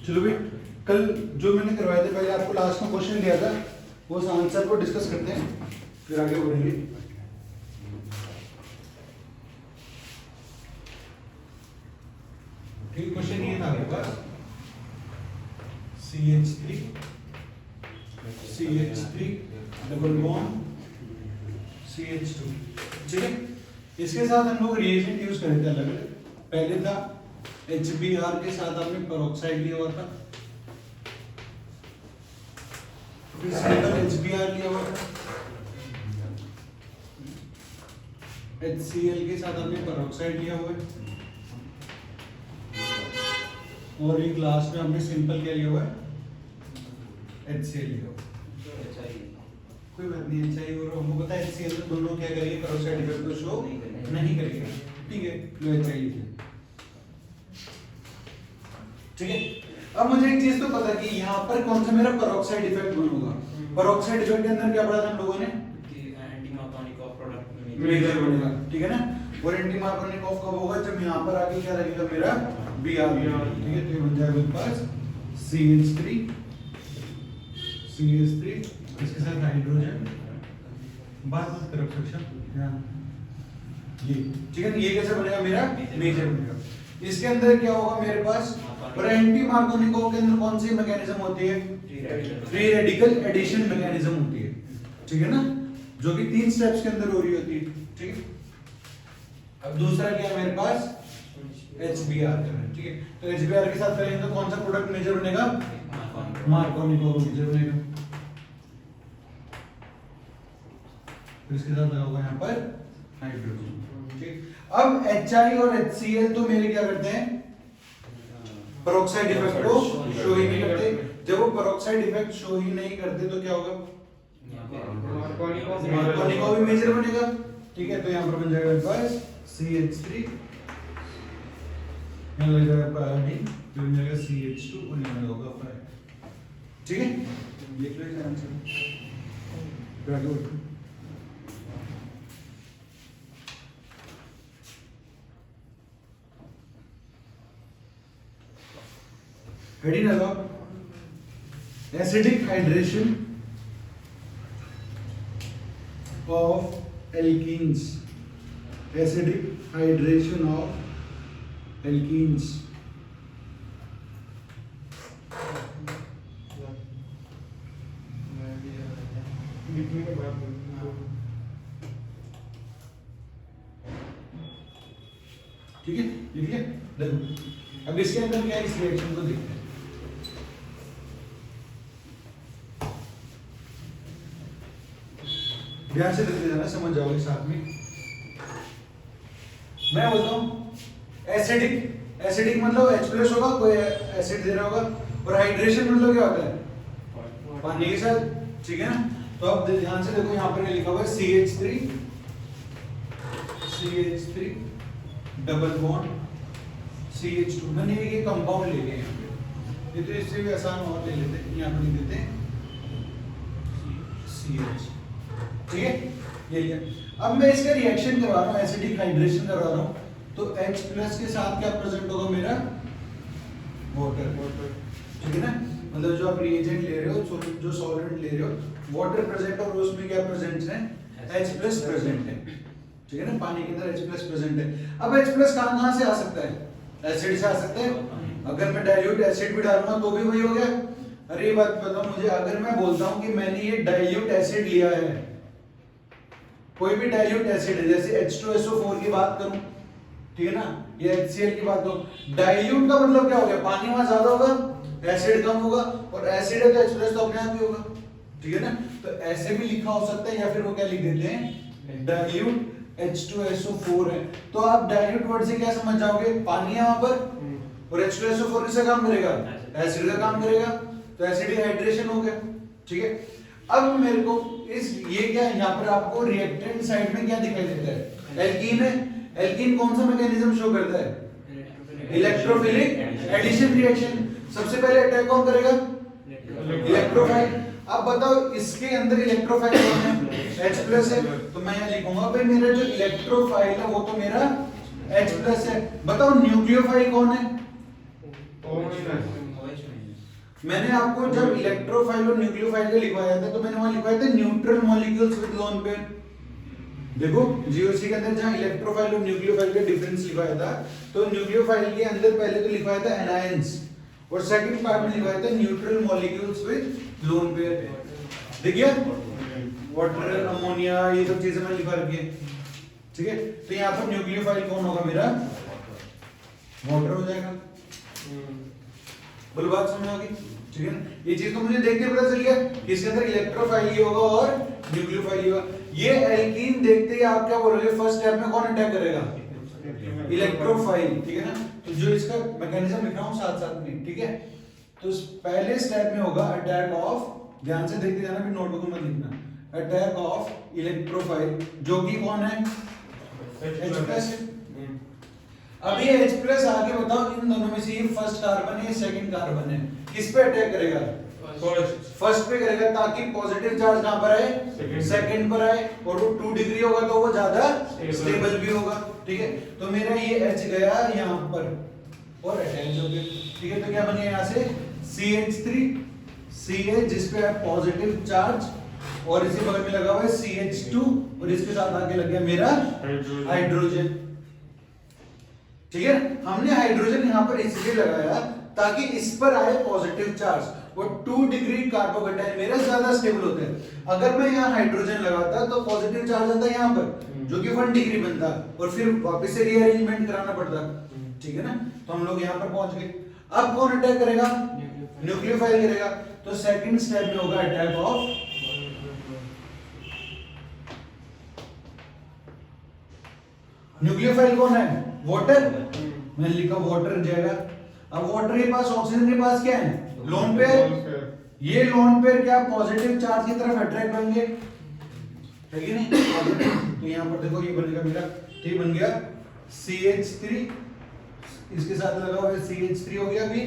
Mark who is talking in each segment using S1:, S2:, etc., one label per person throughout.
S1: चलो भाई, कल जो मैंने करवाए थे, पहले आपको लास्ट में क्वेश्चन दिया था, वो आंसर को डिस्कस करते हैं, फिर आगे बढ़ेंगे। ठीक, क्वेश्चन ये था आपके पास, CH3 डबल बॉन्ड CH2, ठीक है। इसके साथ हम लोग रिएजेंट यूज करे थे अलग अलग। पहले था HBr के साथ आपने पेरोक्साइड लिया हुआ था, फिर सिंगल HBr लिया हुआ था, HCl के साथ आपने पेरोक्साइड लिया हुआ है, और एक लास्ट में हमने सिंपल क्या लिया हुआ है, HCl लिया हुआ है। कोई बात नहीं, HCl और हमको पता है HCl तो दोनों क्या करेंगे, पेरोक्साइड इफेक्ट को शो नहीं करेगा, ठीक है। लो HCl लिखिए, ठीक है। अब मुझे एक चीज तो पता कि यहाँ पर कौन सा मेरा पेरोक्साइड इफेक्ट बनूंगा। पेरोक्साइड इफेक्ट के अंदर क्या पढ़ा था हम लोगों ने,
S2: एंटी मार्कोनिकॉफ प्रोडक्ट
S1: मेजर बनेगा, ठीक है ना। और एंटी मार्कोनिकॉफ कब होगा, जब यहाँ पर आके क्या लगेगा मेरा Br, ठीक है। तो ये बन जाएगा मेरे पास CH3, इसके साथ हाइड्रोजन, बात मत करो सेक्शन, ये ठीक है। ये कैसे बनेगा मेरा मेजर बनेगा। इसके अंदर क्या होगा मेरे पास, और एंटी मार्कोनिकॉफ के अंदर कौन सी मैकेनिज्म होती है, फ्री रेडिकल एडिशन मैकेनिज्म होती है, ठीक है ना, जो कि 3 स्टेप्स के अंदर हो रही होती है, ठीक है। अब दूसरा क्या है मेरे पास, HBr, ठीक है। तो HBr के साथ करेंगे तो कौन सा प्रोडक्ट मेजर बनेगा, मार्कोनिकॉफ मेजर बनेगा। तो इसके साथ लगा होगा यहाँ पर हाइड्रोजन, ठीक। अब HI और HCl तो मेरे क्या करते हैं, पेरोक्साइड इफेक्ट को शो ही नहीं करते। जब वो पेरोक्साइड इफेक्ट शो ही नहीं करते तो क्या होगा, मार्कोनिकॉफ भी मेजर बनेगा, ठीक है। तो यहाँ पर बन जाएगा मेरे पास CH3, यहाँ लग जाएगा आयोडीन, फिर बन जाएगा CH2 और यहाँ होगा 5, ठीक है। लिख लो इसका आंसर, फिर आगे बढ़ो। हेडिंग लगाओ, acidic hydration of alkenes, acidic hydration of alkenes. ठीक है, लिखिए। देखो अब इसके अंदर क्या है, इस रिएक्शन को देखते हैं। ध्यान से देखते जाना, समझ जाओगे साथ में। मैं बोलता हूं एसिडिक मतलब H+ होगा, कोई एसिड दे रहा होगा, और हाइड्रेशन मतलब क्या होता है, पानी के साथ, ठीक है ना। तो अब ध्यान से देखो, यहाँ पर क्या लिखा हुआ है, CH3 डबल बॉन्ड CH2। मैंने ये कंपाउंड ले लिया यहाँ पे, ये तो इससे भी आसान और ले लेते हैं, यहाँ पर लिख देते हैं CH, ठीक है। ये लिया। अब मैं इसका रिएक्शन करवा रहा हूँ, एसिडिक हाइड्रेशन करवा रहा हूँ, तो H+ के साथ क्या प्रेजेंट होगा मेरा, वाटर, ठीक है ना। मतलब जो आप रिएजेंट ले रहे हो, जो सॉल्वेंट ले रहे हो, वाटर प्रेजेंट और उसमें क्या प्रेजेंट है, H+ प्रेजेंट है, ठीक है ना। पानी के अंदर H+ प्रेजेंट है। अब H+ कहां से आ सकता है, एसिड से आ सकता है। अगर मैं डाइल्यूट एसिड भी डालूंगा तो भी वही हो गया। अरे ये बात बताओ मुझे, अगर मैं बोलता हूं कि मैंने ये डाइल्यूट एसिड लिया है, कोई भी डाइल्यूट एसिड है, जैसे H2SO4 की बात करूं, ठीक है ना, ये HCl की बात हो, डाइल्यूट का मतलब क्या हो गया, पानी वहां ज्यादा होगा, एसिड कम होगा, और एसिड है तो H+ तो अपने आप ही होगा, ठीक है ना। तो ऐसे भी लिखा हो सकता है, या फिर वो क्या लिख देते हैं, डाइल्यूट H2SO4 है। तो आप डाइल्यूट वर्ड से क्या समझ जाओगे, पानी है वहां पर, और H2SO4 किसका काम करेगा, एसिड का काम करेगा, तो एसिडिक हाइड्रेशन हो गया, ठीक है। अब मेरे को ये क्या है, यहाँ पर आपको रिएक्टेंट साइड में क्या दिखाई देता है, एल्कीन है। एल्कीन कौन सा मैकेनिज्म शो करता है, इलेक्ट्रोफिलिक एडिशन रिएक्शन। सबसे पहले अटैक कौन करेगा, इलेक्ट्रोफाइल। अब बताओ इसके अंदर इलेक्ट्रोफाइल कौन है, H+ है, तो मैं यहाँ लिखूंगा भाई मेरा जो इलेक्ट्रोफाइल है वो तो मेरा H+ है। बताओ न्यूक्लियोफाइल कौन है, मैंने आपको जब इलेक्ट्रोफाइल और न्यूक्लियोफाइल का लिखवाया था तो मैंने वहां लिखवाया था neutral molecules with lone pair. देखो जीओसी के अंदर जहां इलेक्ट्रोफाइल और न्यूक्लियोफाइल का डिफरेंस लिखवाया था तो न्यूक्लियोफाइल के अंदर पहले तो लिखवाया था एनायंस और सेकंड पार्ट में लिखवाया था neutral molecules with lone pair. देखिए वाटर अमोनिया ये सब चीजें मैंने लिखा रखी है, ठीक है। तो यहाँ पर न्यूक्लियोफाइल कौन होगा मेरा, वाटर हो जाएगा। बोलो बात समझ आ गई, ठीक है ना। ये चीज तो मुझे देखते पता चल गया कि इसके अंदर इलेक्ट्रोफाइल ये होगा और न्यूक्लियोफाइल ये होगा। ये एल्कीन देखते ही आप क्या बोलोगे, फर्स्ट स्टेप में कौन अटैक करेगा, इलेक्ट्रोफाइल, ठीक है ना। तो जो इसका मैकेनिज्म लिख रहा हूं साथ साथ में, ठीक है। तो पहले स्टेप में होगा अटैक ऑफ, ध्यान से देखते जाना फिर नोटबुक में लिखना, अटैक ऑफ इलेक्ट्रोफाइल जो कि कौन है, H+। अब ये H+ आगे बताओ इन दोनों में से ये फर्स्ट कार्बन है, सेकंड कार्बन है, किस पे अटैक करेगा, फर्स्ट पे करेगा ताकि पॉजिटिव चार्ज कहां पर आए, सेकंड पर आए, और वो 2 डिग्री होगा तो वो ज्यादा स्टेबल भी होगा, ठीक है। तो मेरा ये H गया यहां पर और अटैच हो गया, ठीक है। तो क्या बन गया यहां से CH3 CH जिस पे है पॉजिटिव चार्ज और इसी बगल में लगा हुआ है CH2 और इसके साथ आगे लग गया मेरा हाइड्रोजन, ठीक है। हमने हाइड्रोजन यहां पर इसलिए लगाया ताकि इस पर आए पॉजिटिव चार्ज, वो 2 डिग्री कार्बोकेटाइन मेरा ज्यादा स्टेबल होते हैं। अगर मैं यहाँ हाइड्रोजन लगाता तो पॉजिटिव चार्ज आता यहाँ पर जो कि 1 डिग्री बनता और फिर वापस से रीअरेंजमेंट कराना पड़ता, ठीक है ना। तो हम लोग यहाँ पर पहुंच गए। अब कौन अटैक करेगा, न्यूक्लियोफाइल करेगा। तो सेकंड स्टेप में होगा अटैक ऑफ, न्यूक्लियोफाइल कौन है, वाटर, मैंने लिखा वाटर जाएगा। अब वाटर के पास ऑक्सीजन के पास क्या है, लोन पेयर। ये लोन पेयर क्या पॉजिटिव चार्ज की तरफ अट्रैक्ट होंगे, है कि नहीं। तो यहाँ पर देखो ये बनेगा मेरा, ठीक बन गया CH3, इसके साथ लगा हुआ है CH3 हो गया अभी,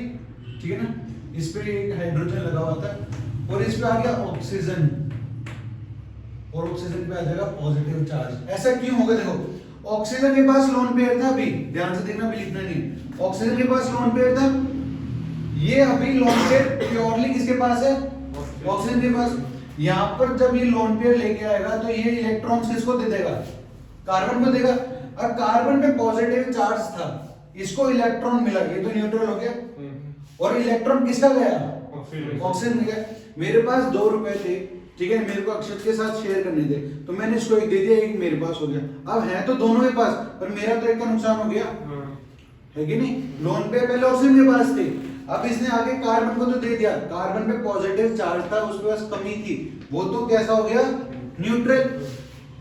S1: ठीक है ना। इस पे एक हाइड्रोजन लगा हुआ था और इस पे आ गया ऑक्सीजन और ऑक्सीजन पे आ जाएगा पॉजिटिव चार्ज। ऐसा क्यों होगा, देखो ऑक्सीजन के पास लोन पेयर था, अभी ध्यान से देखना, भी लिखना नहीं, ऑक्सीजन के पास लोन पेयर था, ये अभी लोन पेयर प्योरली किसके पास है, ऑक्सीजन के पास। यहां पर जब ये लोन पेयर लेके आएगा तो ये इलेक्ट्रॉन्स किसको दे देगा, कार्बन को देगा। अब कार्बन पे पॉजिटिव चार्ज था, इसको इलेक्ट्रॉन मिला, ये तो न्यूट्रल हो गया, और इलेक्ट्रॉन किसका गया, ऑक्सीजन गया। मेरे पास 2 रुपए थे, ठीक है, मेरे को अक्षत के साथ शेयर करने थे, तो मैंने इसको एक दे दिया, एक मेरे पास हो गया। अब है तो दोनों के पास, पर मेरा तो एक का नुकसान हो गया, है कि नहीं। लोन पे पहले ऑक्सीजन के पास थे, अब इसने आगे कार्बन को तो दे दिया, कार्बन पे पॉजिटिव चार्ज था, उसके पास कमी थी, वो तो कैसा हो गया, न्यूट्रल।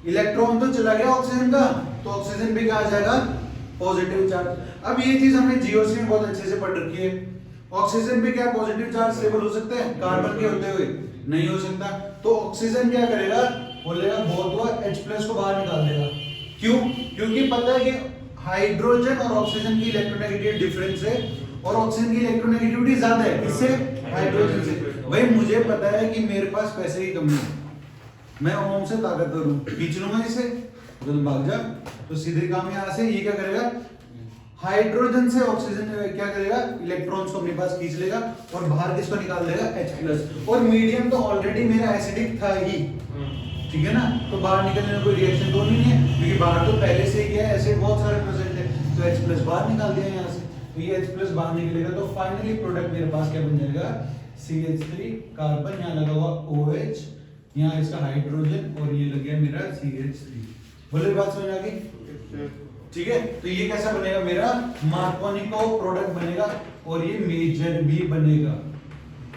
S1: इलेक्ट्रॉन तो चला गया ऑक्सीजन का, तो ऑक्सीजन भी क्या आ जाएगा, पॉजिटिव चार्ज। अब ये चीज हमने जीओसी में बहुत अच्छे से पढ़ रखी है। ऑक्सीजन पे क्या पॉजिटिव चार्ज स्टेबल हो सकता है, कार्बन के होते हुए नहीं हो सकता। तो ऑक्सीजन क्या करेगा, बोलेगा बहुत हुआ, H+ को बाहर निकाल देगा। क्यों, क्योंकि पता है कि हाइड्रोजन और ऑक्सीजन की इलेक्ट्रोनेगेटिव डिफरेंस है और ऑक्सीजन की इलेक्ट्रोनेगेटिविटी ज्यादा है, इससे हाइड्रोजन से। भाई मुझे पता है कि मेरे पास पैसे की कमी है, मैं ओम से ताकतवर हूं, खींच लूंगा इसे, जब भाग जा तो सीधे काम यहां से, ये क्या करेगा, हाइड्रोजन से ऑक्सीजन क्या करेगा, इलेक्ट्रॉन्स को अपने पास खींच लेगा और बाहर किसको निकाल देगा, H+। और मीडियम तो ऑलरेडी मेरा एसिडिक था ही, ठीक है ना, तो बाहर निकलने में कोई रिएक्शन तो नहीं है, क्योंकि बाहर तो पहले से ही क्या है, एसिड बहुत सारे प्रेजेंट है, तो H+ बाहर निकाल दिया यहाँ से। तो ये H+ बाहर निकलेगा तो फाइनली प्रोडक्ट मेरे पास क्या बन जाएगा, CH3 कार्बन, यहाँ लगा हुआ OH, यहाँ इसका हाइड्रोजन और ये लग गया मेरा CH3। बोले बात समझ आ गई, ठीक है। तो ये कैसा बनेगा, मेरा मार्कोनिको प्रोडक्ट बनेगा और ये मेजर भी बनेगा।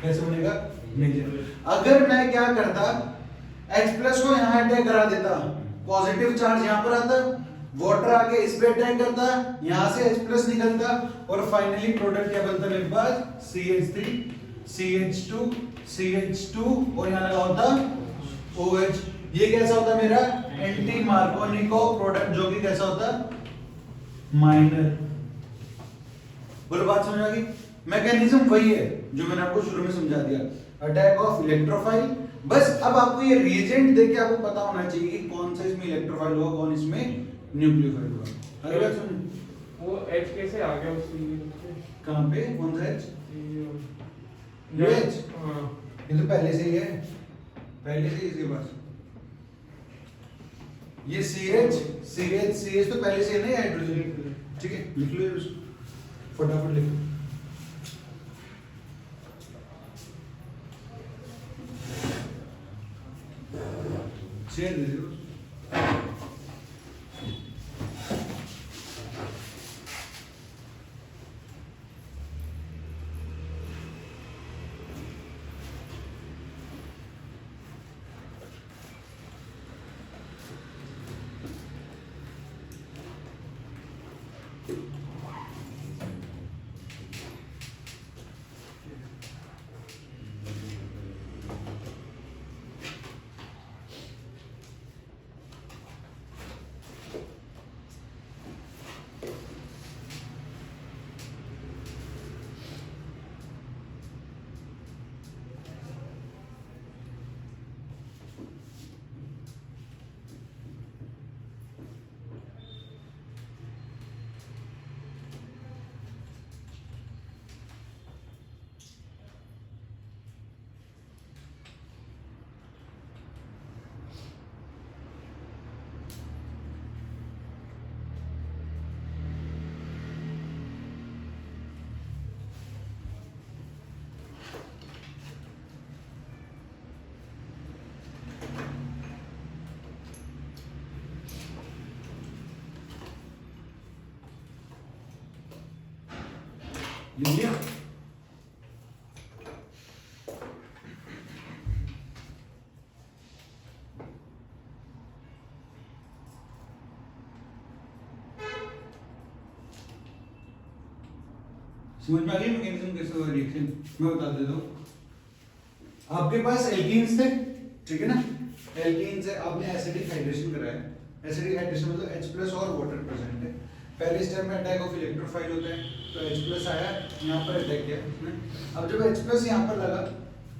S1: कैसे बनेगा, मेजर। अगर मैं क्या करता, H+ को यहाँ अटैक करा देता, पॉजिटिव चार्ज यहाँ पर आता, वाटर आके इस पे अटैक करता, यहाँ से H+ निकलता और फाइनली प्रोडक्ट क्या बनता मेरे पास, CH3 CH2 CH2 और यहाँ लगा होता OH। ये कैसा होता मेरा एंटी मार्कोनिको प्रोडक्ट, जो कि कैसा होता, माइनर। बोलो बात समझ आ गई। मैकेनिज्म वही है जो मैंने आपको शुरू में समझा दिया, अटैक ऑफ इलेक्ट्रोफाइल। बस अब आपको ये रिएजेंट देख के आपको पता होना चाहिए कि कौन सा इसमें इलेक्ट्रोफाइल होगा, कौन इसमें न्यूक्लियोफाइल होगा। अगली बात सुन,
S3: वो H कैसे आ गया उसी
S1: कहां पे, कौन सा H, ये H
S3: हाँ
S1: ये तो पहले से ही है, पहले से ही इसके पास ये CH तो पहले से है ना ये हाइड्रोजन, ठीक है लिख लो इसको फटाफट लिखो। शेयर दे दो। लिख लिया? समझ में आ गई मैकेनिज्म कैसे हुआ रिएक्शन? मैं बता देता हूँ। आपके पास एल्कीन्स थे, ठीक है ना? एल्कीन से आपने एसिडिक हाइड्रेशन कराया। एसिडिक हाइड्रेशन मतलब H+ और वाटर प्रेजेंट है। पहले स्टेप में अटैक ऑफ इलेक्ट्रोफाइल होता है, तो H+ आया, यहाँ पर अटैक किया उसने। अब जब H+ यहाँ पर लगा,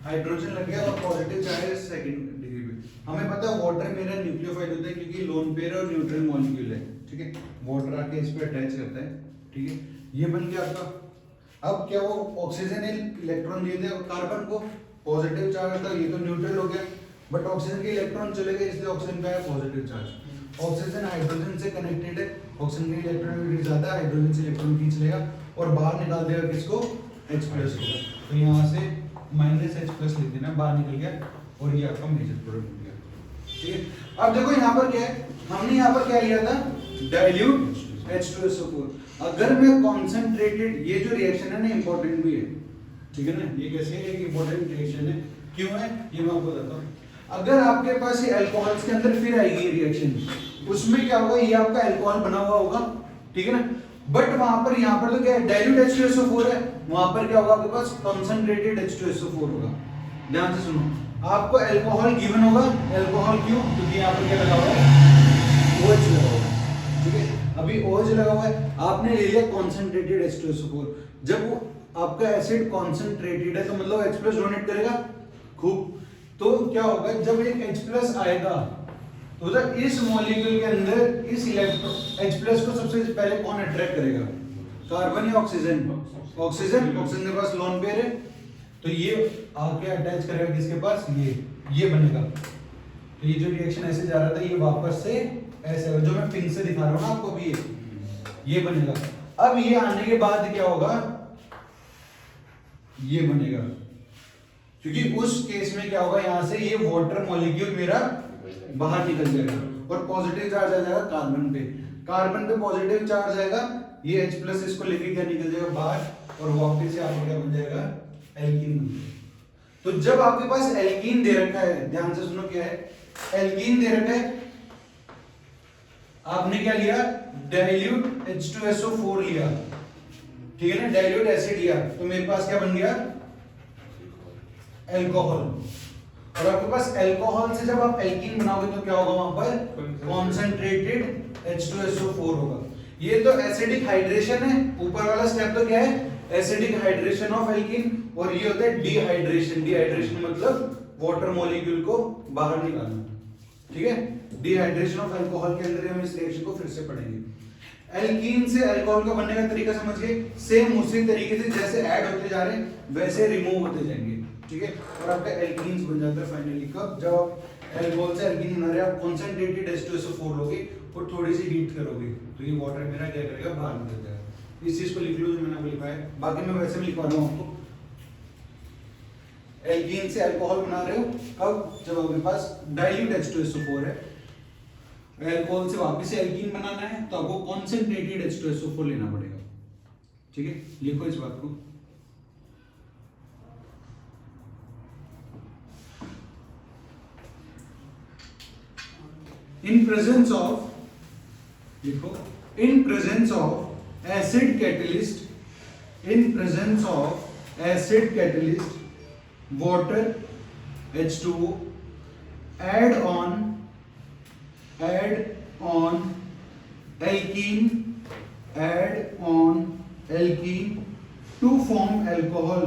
S1: हाइड्रोजन लग गया और पॉजिटिव चार्ज है सेकंड डिग्री पे। हमें पता है वाटर मेरा न्यूक्लियोफाइल होता है क्योंकि लोन पेयर और न्यूट्रल मॉलिक्यूल है, ठीक है? वाटर आके इस पे अटैच करता है, ठीक है? ये बन गया आपका। अब क्या वो ऑक्सीजन ने इलेक्ट्रॉन दिए थे कार्बन को, पॉजिटिव चार्ज था, ये तो न्यूट्रल हो गया, बट ऑक्सीजन के इलेक्ट्रॉन चले गए इसलिए ऑक्सीजन का है पॉजिटिव चार्ज। ऑक्सीजन हाइड्रोजन से कनेक्टेड है, ऑक्सीजन की इलेक्ट्रॉनिक ज्यादा, हाइड्रोजन से इलेक्ट्रॉन खींच लेगा और बाहर निकाल देगा किसको? H+ को। तो यहाँ से -H+ लिख देना, बाहर निकल गया और ये आपका मेजर प्रोडक्ट हो गया, ठीक है? अब देखो यहाँ पर क्या है, हमने यहाँ पर क्या लिया था? Dilute H2SO4। अगर मैं कॉन्सेंट्रेटेड, ये जो रिएक्शन है ना इंपॉर्टेंट भी है, ठीक है ना? ये कैसे है? एक इंपॉर्टेंट रिएक्शन है, क्यों है ये मैं आपको बताता हूँ। अगर आपके पास ये अल्कोहल्स के अंदर फिर आएगी रिएक्शन, उसमें क्या होगा? ये आपका अल्कोहल बना हुआ होगा, ठीक है ना? बट वहां पर यहाँ पर तो क्या है? डाइल्यूट H2SO4 है, वहां पर क्या होगा? आपके पास कॉन्सेंट्रेटेड H2SO4 होगा। ध्यान से सुनो, आपको अल्कोहल गिवन होगा। अल्कोहल क्यों? क्योंकि यहाँ पर क्या लगा हुआ है? OH लगा हुआ है, ठीक है? अभी OH लगा हुआ है, आपने ले लिया कॉन्सेंट्रेटेड H2SO4। जब वो आपका एसिड कॉन्सेंट्रेटेड है तो मतलब H+ डोनेट करेगा खूब। तो क्या होगा? जब एक H+ आएगा तो उधर इस मॉलिक्यूल के अंदर इस इलेक्ट्रॉन H+ को सबसे पहले कौन अट्रैक्ट करेगा? कार्बन या ऑक्सीजन? ऑक्सीजन। ऑक्सीजन के पास लोन पेयर है, तो ये आके अटैच करेगा किसके पास? ये बनेगा। तो ये जो रिएक्शन ऐसे जा रहा था ये वापस से ऐसे, जो मैं पिंक से दिखा रहा हूँ ना आपको भी, ये बनेगा। अब ये आने के बाद क्या होगा? ये बनेगा, क्योंकि उस केस में क्या होगा? यहां से ये वाटर मॉलिक्यूल मेरा बाहर निकल जाएगा और पॉजिटिव चार्ज आ जाएगा कार्बन पे। कार्बन पे पॉजिटिव चार्ज आएगा, ये H+ इसको लेके क्या निकल जाएगा बाहर और वापस से आपका क्या बन जाएगा? एल्कीन बन जाएगा। तो जब आपके पास एल्कीन दे रखा है, ध्यान से सुनो क्या है? एल्कीन दे रखा है, आपने क्या लिया? डाइल्यूट H2SO4 लिया, ठीक है ना? डाइल्यूट एसिड लिया, तो मेरे पास क्या बन गया? अल्कोहल। और आपके पास अल्कोहल से जब आप एल्कीन बनाओगे तो क्या होगा? वहां पर कॉन्सेंट्रेटेड H2SO4 होगा। ये तो एसिडिक हाइड्रेशन है, ऊपर वाला स्टेप तो क्या है? एसिडिक हाइड्रेशन ऑफ एल्कीन, और ये होता है डिहाइड्रेशन। डिहाइड्रेशन मतलब वाटर मॉलिक्यूल को बाहर निकालना, ठीक है? डिहाइड्रेशन ऑफ अल्कोहल के अंदर हम इस रिएक्शन को फिर से पढ़ेंगे। एल्कीन से अल्कोहल का बनने का तरीका समझ गए, सेम उसी तरीके से जैसे ऐड होते जा रहे हैं वैसे रिमूव होते जाएंगे, ठीक है। और आपका एल्कीन्स बन जाता है फाइनली कब, जब आप अल्कोहल से एल्कीन बना रहे हैं, आप कंसंट्रेटेड H2SO4 लोगे और थोड़ी सी हीट करोगे तो ये वाटर मेरा क्या करेगा, बाहर निकल जाएगा। इस चीज को लिख लो जो मैंने आपको लिखा है, बाकी मैं वैसे भी लिखवा रहा हूँ आपको। एल्कीन से अल्कोहल बना रहे हो कब, जब आपके पास डाइल्यूट H2SO4 है। अल्कोहल से वापस से एल्कीन बनाना है तो आपको कॉन्सेंट्रेटेड H2SO4 लेना पड़ेगा, ठीक है। लिखो इस बात को। In presence of, लिखो, in presence of acid catalyst, in presence of acid catalyst, water H2O, add on alkene, add on alkene to form alcohol,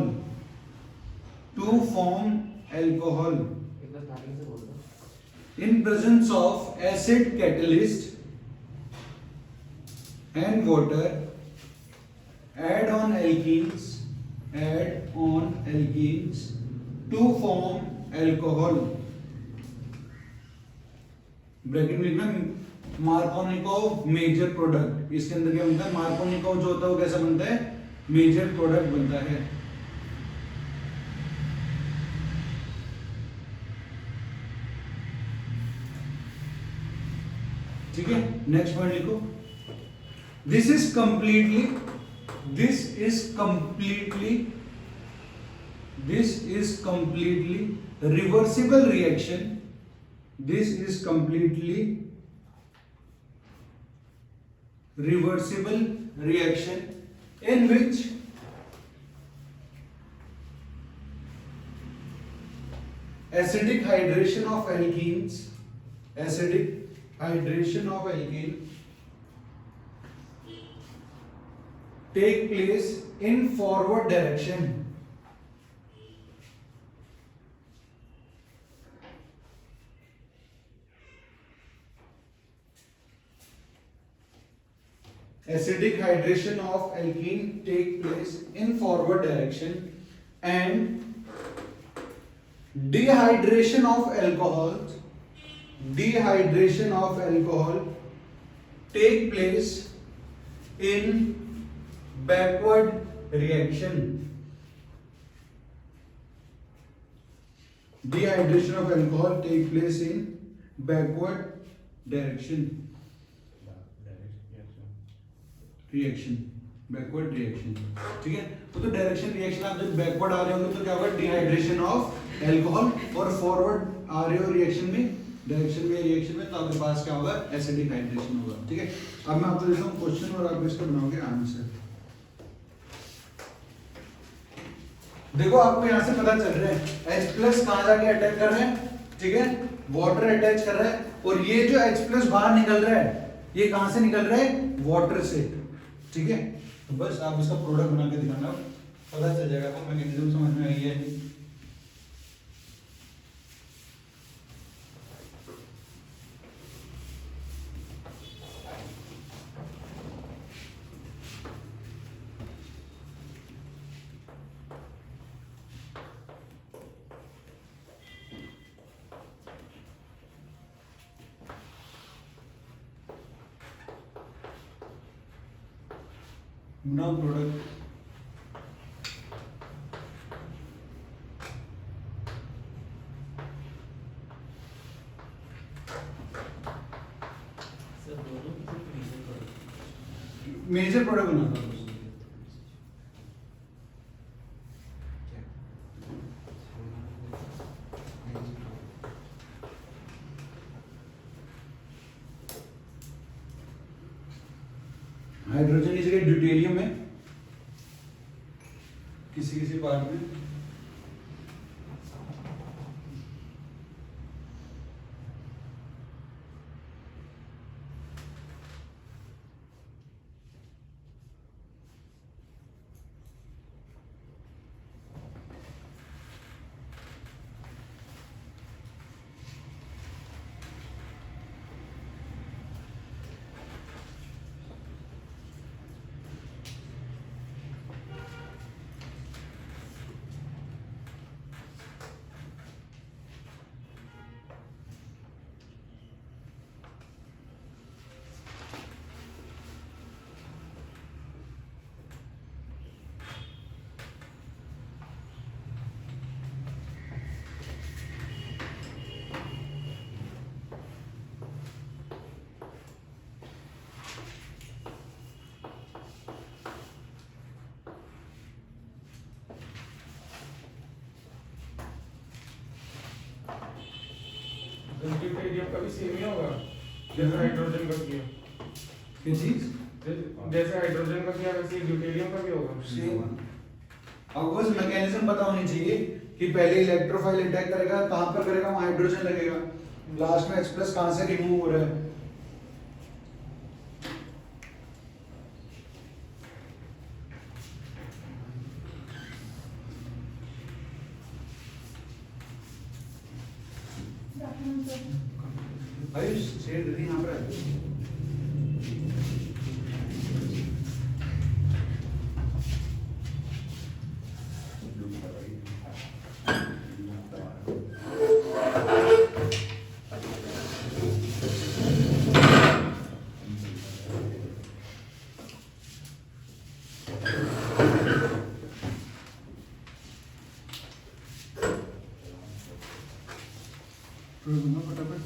S1: to form alcohol. In presence of acid catalyst and water, add on alkenes to form alcohol. Bracket में लिखना Markovnikov major product, इसके अंदर क्या बनता है, Markovnikov जो होता है वो कैसा बनता है, मेजर प्रोडक्ट बनता है। ठीक है, नेक्स्ट पॉइंट लिखो। This is completely reversible reaction, this is completely reversible reaction in which acidic hydration of alkenes, take place in forward direction. Acidic hydration of alkene take place in forward direction and dehydration of alcohol take place in backward reaction. Dehydration of alcohol take place in backward direction. Reaction, backward reaction, ठीक है। तो direction reaction, आप जब backward आ रहे होंगे तो क्या होगा, डिहाइड्रेशन ऑफ एल्कोहल, और फॉरवर्ड आ रहे हो रिएक्शन में, डायरेक्शन में रिएक्शन में, तो आपके पास क्या होगा, एसिडिक हाइड्रेशन होगा, ठीक है। अब मैं आपको देता हूं क्वेश्चन और आप इसका बनाओगे आंसर। देखो आपको यहां से पता चल रहा है H+ कहां जाके अटैक कर रहे हैं, ठीक है, वाटर अटैच कर रहा है, और ये जो H+ बाहर निकल रहा है ये कहां से निकल रहा है, वाटर से, ठीक है। तो बस आप इसका प्रोडक्ट बना के दिखाना, पता चल जाएगा आपको, मैकेनिज्म समझ में आई है। Now product, मेजर प्रोडक्ट बनाता हूँ। हाइड्रोजन इस जगह ड्यूटेरियम है किसी पार्ट में,
S3: ड्यूटेरियम का भी सेम ही होगा जैसे हाइड्रोजन का किया,
S1: क्या चीज
S3: जैसे हाइड्रोजन का किया वैसे ड्यूटेरियम का भी होगा।
S1: सेम। अब बस मैकेनिज्म पता होनी चाहिए कि पहले इलेक्ट्रोफाइल अटैक करेगा, कहां पर करेगा, वहां हाइड्रोजन लगेगा, लास्ट में H+ कहां से रिमूव हो रहा है। भाई शेर दीदी यहाँ पर है। फटाफट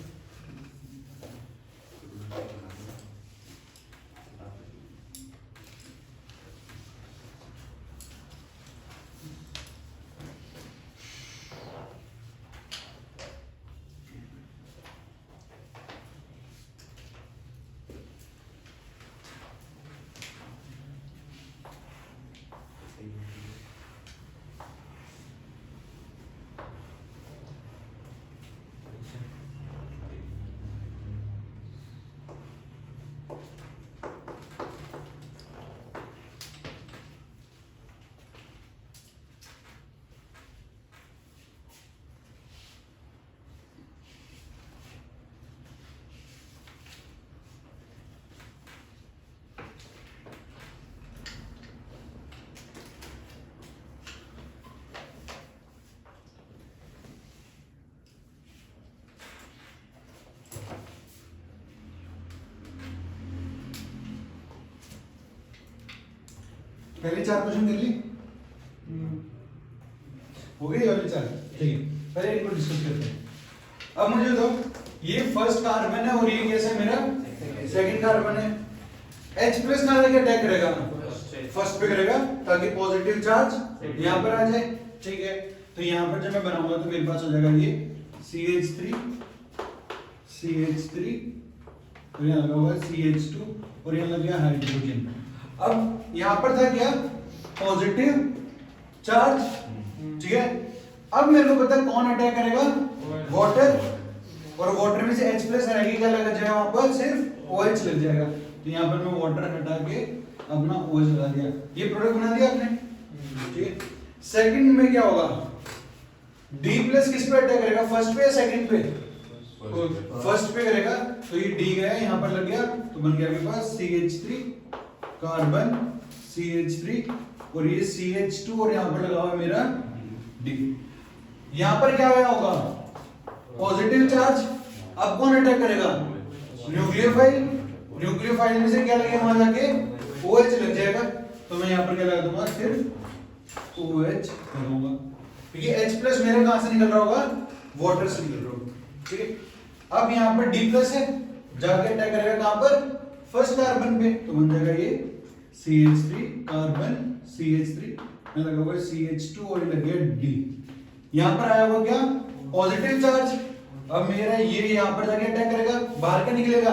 S1: पहले 4 क्वेश्चन कर ली, हो गए वाले 4। ठीक है, पहले इनको डिस्कस करते हैं। अब मुझे बताओ, ये फर्स्ट कार्बन है और ये कैसा है मेरा सेकंड कार्बन है। H+ कहां जाके अटैक करेगा, फर्स्ट पे करेगा ताकि पॉजिटिव चार्ज यहां पर आ जाए। ठीक है, तो यहां पर जब मैं बनाऊंगा तो मेरे पास हो जाएगा ये CH3 और यहां लगा हुआ CH2 और यहां लग गया हाइड्रोजन। अब यहां पर था क्या, पॉजिटिव चार्ज। ठीक है, अब मेरे को पता है कौन अटैक करेगा, वाटर, और वाटर में से H+ रहेगी, क्या लगा जाएगा वहां पर, सिर्फ OH लग जाएगा। तो यहां पर मैं वाटर हटा के अपना OH लगा दिया, ये प्रोडक्ट बना दिया आपने। ठीक है, सेकंड में क्या होगा, D+ किस पे अटैक करेगा, फर्स्ट पे या सेकंड पे, फर्स्ट पे करेगा, तो ये D गया यहां पर लग गया, तो बन गया मेरे पास CH3 कार्बन CH3 और ये CH2 और यहां पर लगा हुआ है मेरा D। यहां पर क्या गया होगा, पॉजिटिव चार्ज। अब कौन अटैक करेगा, न्यूक्लियोफाइल, न्यूक्लियोफाइल में से क्या लगेगा वहां जाके OH लग जाएगा, तो मैं यहां पर क्या लगा दूंगा, सिर्फ OH लगाऊंगा, क्योंकि H+ मेरे कहां से निकल रहा होगा, वाटर से निकल रहा होगा। ठीक है, अब यहां पर D+ है, जाके अटैक करेगा कहां पर, फर्स्ट कार्बन पे, तो बन जाएगा ये CH3 कार्बन CH3 में लगा हुआ है CH2 और ये लग गया D। यहां पर आया हुआ क्या, पॉजिटिव चार्ज। अब मेरा ये यहां पर जाके अटैक करेगा, बाहर क्या निकलेगा,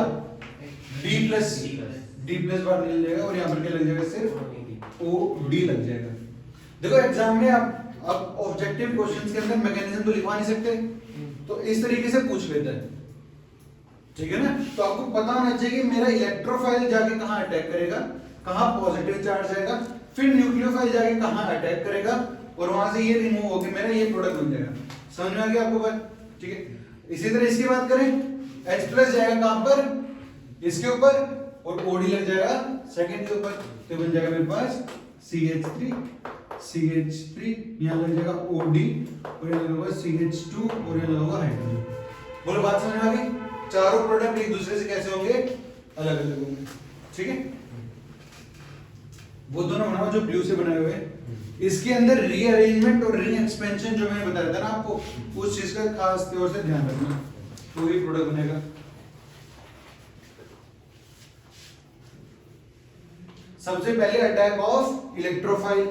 S1: D+ बाहर निकल जाएगा और यहां पर क्या लग जाएगा, सिर्फ OD लग जाएगा। देखो एग्जाम में आप ऑब्जेक्टिव क्वेश्चंस के अंदर मैकेनिज्म तो लिखवा नहीं सकते, तो इस तरीके से पूछ लेते हैं। ठीक है ना, तो आपको पता होना चाहिए कि मेरा इलेक्ट्रोफाइल जाके कहां अटैक करेगा, कहां पॉजिटिव चार्ज आएगा, फिर न्यूक्लियोफाइल जाके कहां अटैक करेगा, और वहां से ये रिमूव होकर मेरा ये प्रोडक्ट बन जाएगा। समझ में आ गया आपको बात। ठीक है, इसी तरह इसकी बात करें, H+ जाएगा कहां पर, इसके ऊपर, और OD लग जाएगा सेकंड के ऊपर, तो बन जाएगा मेरे पास CH3 यहां लग जाएगा OD और यहां लगा होगा CH2 और यहां लगा होगा हाइड्रोजन। बोलो बात समझ में आ गई, चारों प्रोडक्ट एक दूसरे से कैसे होंगे, अलग अलग होंगे। ठीक है, वो दोनों बनाओ जो ब्लू से बनाए हुए हैं, इसके अंदर रीअरेंजमेंट और री एक्सपेंशन जो मैंने बताया था ना आपको, उस चीज का खास तौर से ध्यान रखना, तो ये प्रोडक्ट बनेगा। सबसे पहले अटैक ऑफ इलेक्ट्रोफाइल।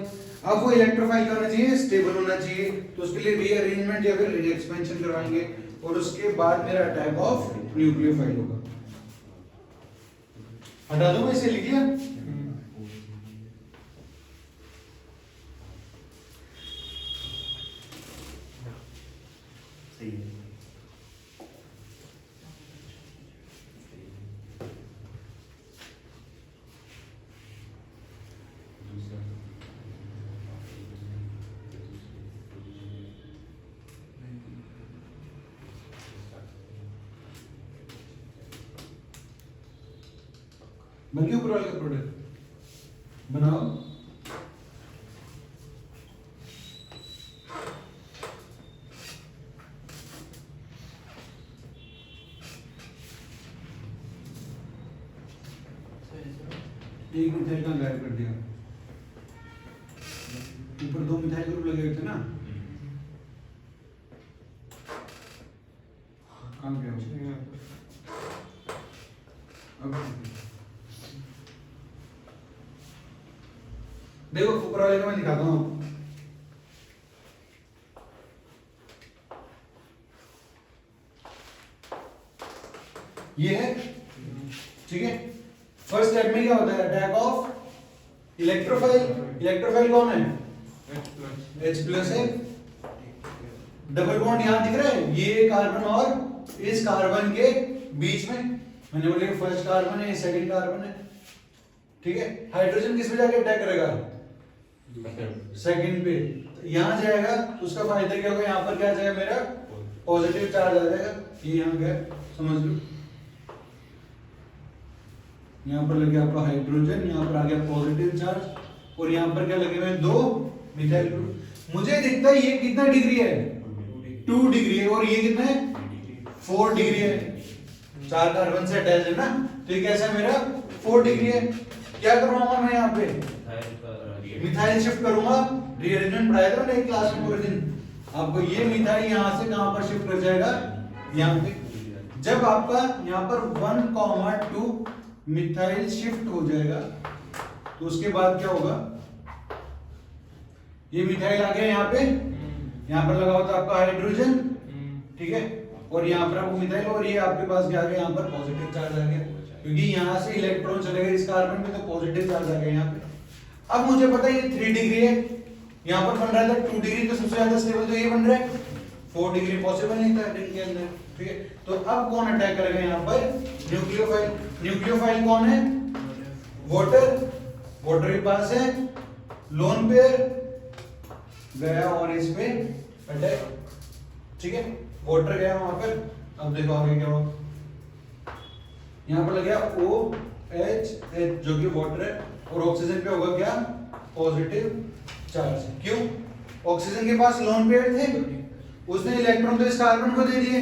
S1: अब वो इलेक्ट्रोफाइल क्या होना चाहिए, स्टेबल होना चाहिए, तो उसके लिए रीअरेंजमेंट या फिर री एक्सपेंशन करवाएंगे। और उसके बाद मेरा अटैक ऑफ न्यूक्लियोफाइल होगा। हटा दूं मैं इसे, लिख लिया?
S2: सही है।
S1: बन गया ऊपर वाले का प्रोडक्ट, बनाओ। एक मिथाइल का गायब कर दिया, ऊपर 2 मिथाइल ग्रुप लगे हुए थे ना, कहाँ गया वो? अब देखो ऊपर वाले का मैं दिखाता हूँ आपको। ये है, ठीक है। फर्स्ट स्टेप में क्या होता है? Attack of electrophile. इलेक्ट्रोफाइल कौन है? H+ है। डबल बॉन्ड यहां दिख रहा है, ये कार्बन और इस कार्बन के बीच में, मैंने बोला फर्स्ट कार्बन है, सेकंड कार्बन है, ठीक है। हाइड्रोजन किस पे जाके अटैक करेगा? सेकंड पे। तो यहां जाएगा तो उसका फायदा क्या होगा? यहां पर क्या जाएगा? मेरा पॉजिटिव चार्ज आ जाएगा, ये यहां गया, समझ लो। यहां पर लग गया आपका हाइड्रोजन, यहां पर आ गया पॉजिटिव चार्ज, और यहां पर क्या लगे हुए? 2 मिथाइल ग्रुप। मुझे दिखता है ये कितना डिग्री है? 2 डिग्री है, और ये कितना है? 4 डिग्री है। 4 कार्बन से अटैच है ना, तो ये कैसा है मेरा? 4 डिग्री है। क्या करवाऊंगा मैं यहाँ पे? मिथाइल शिफ्ट करूंगा। रीअरेंजमेंट पढ़ाया था मैंने क्लास में पूरे दिन आपको। ये मिथाइल यहाँ से कहां पर शिफ्ट कर जाएगा? यहाँ पे। जब आपका यहाँ पर 1,2 मिथाइल शिफ्ट हो जाएगा तो उसके बाद क्या होगा? ये मिथाइल आ गया यहाँ पे, यहाँ पर लगा होता आपका हाइड्रोजन, ठीक है, और यहाँ पर आपको मिथाइल, और ये आपके पास क्या आ गया? यहाँ पर पॉजिटिव चार्ज आ गया, क्योंकि यहाँ से इलेक्ट्रॉन चले गए इस कार्बन में, तो पॉजिटिव चार्ज आ गया यहाँ पे। अब मुझे पता है ये 3 डिग्री है, यहाँ पर बन रहा था 2 डिग्री, तो सबसे ज्यादा स्टेबल तो ये बन रहा है। 4 डिग्री पॉसिबल नहीं था रिंग के अंदर, ठीक है। तो अब कौन अटैक करेगा यहाँ पर? न्यूक्लियोफाइल। न्यूक्लियोफाइल कौन है? वाटर। वाटर के पास है लोन पेयर, गया और इस पे अटैक, ठीक है। वाटर गया वहां पर। अब देखो आगे क्या हुआ? यहाँ पर लग गया OH जो कि वाटर है, और ऑक्सीजन पे होगा क्या? Positive charge. क्यों? ऑक्सीजन के पास लोन पेयर थे, उसने इलेक्ट्रॉन तो इस कार्बन को दे दिए,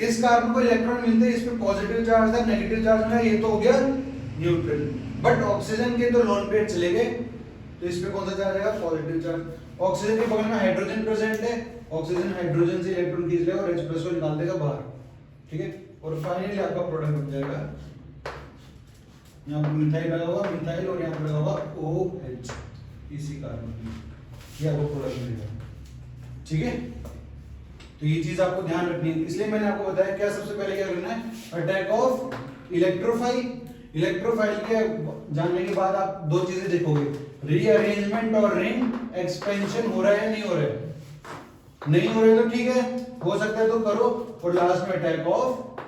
S1: इस कार्बन को इलेक्ट्रॉन मिलते इस पे पॉजिटिव चार्ज था, नेगेटिव चार्ज था, ये तो हो गया न्यूट्रल। बट ऑक्सीजन के तो लोन पेयर चले गए, तो इस पे कौन सा चार्ज आएगा? Positive charge. ऑक्सीजन के बगल में हाइड्रोजन प्रेजेंट है, ऑक्सीजन हाइड्रोजन से इलेक्ट्रॉन खींच लेगा और H+ को निकाल देगा बाहर, ठीक है। और फाइनली आपका प्रोडक्ट बन जाएगा, यहाँ पर मिथाइल लगा हुआ, मिथाइल, और यहाँ पर लगा हुआ OH, इसी कार्बन, ये आपको प्रोडक्ट मिलेगा, ठीक है। तो ये चीज आपको ध्यान रखनी है, इसलिए मैंने आपको बताया क्या सबसे पहले क्या करना है? Attack of electrophile. इलेक्ट्रोफाइल के जानने के बाद आप 2 चीजें देखोगे, रीअरेंजमेंट और रिंग एक्सपेंशन हो रहा है या नहीं हो रहा है। नहीं हो रहा है तो ठीक है, हो सकता है तो करो, और लास्ट में अटैक ऑफ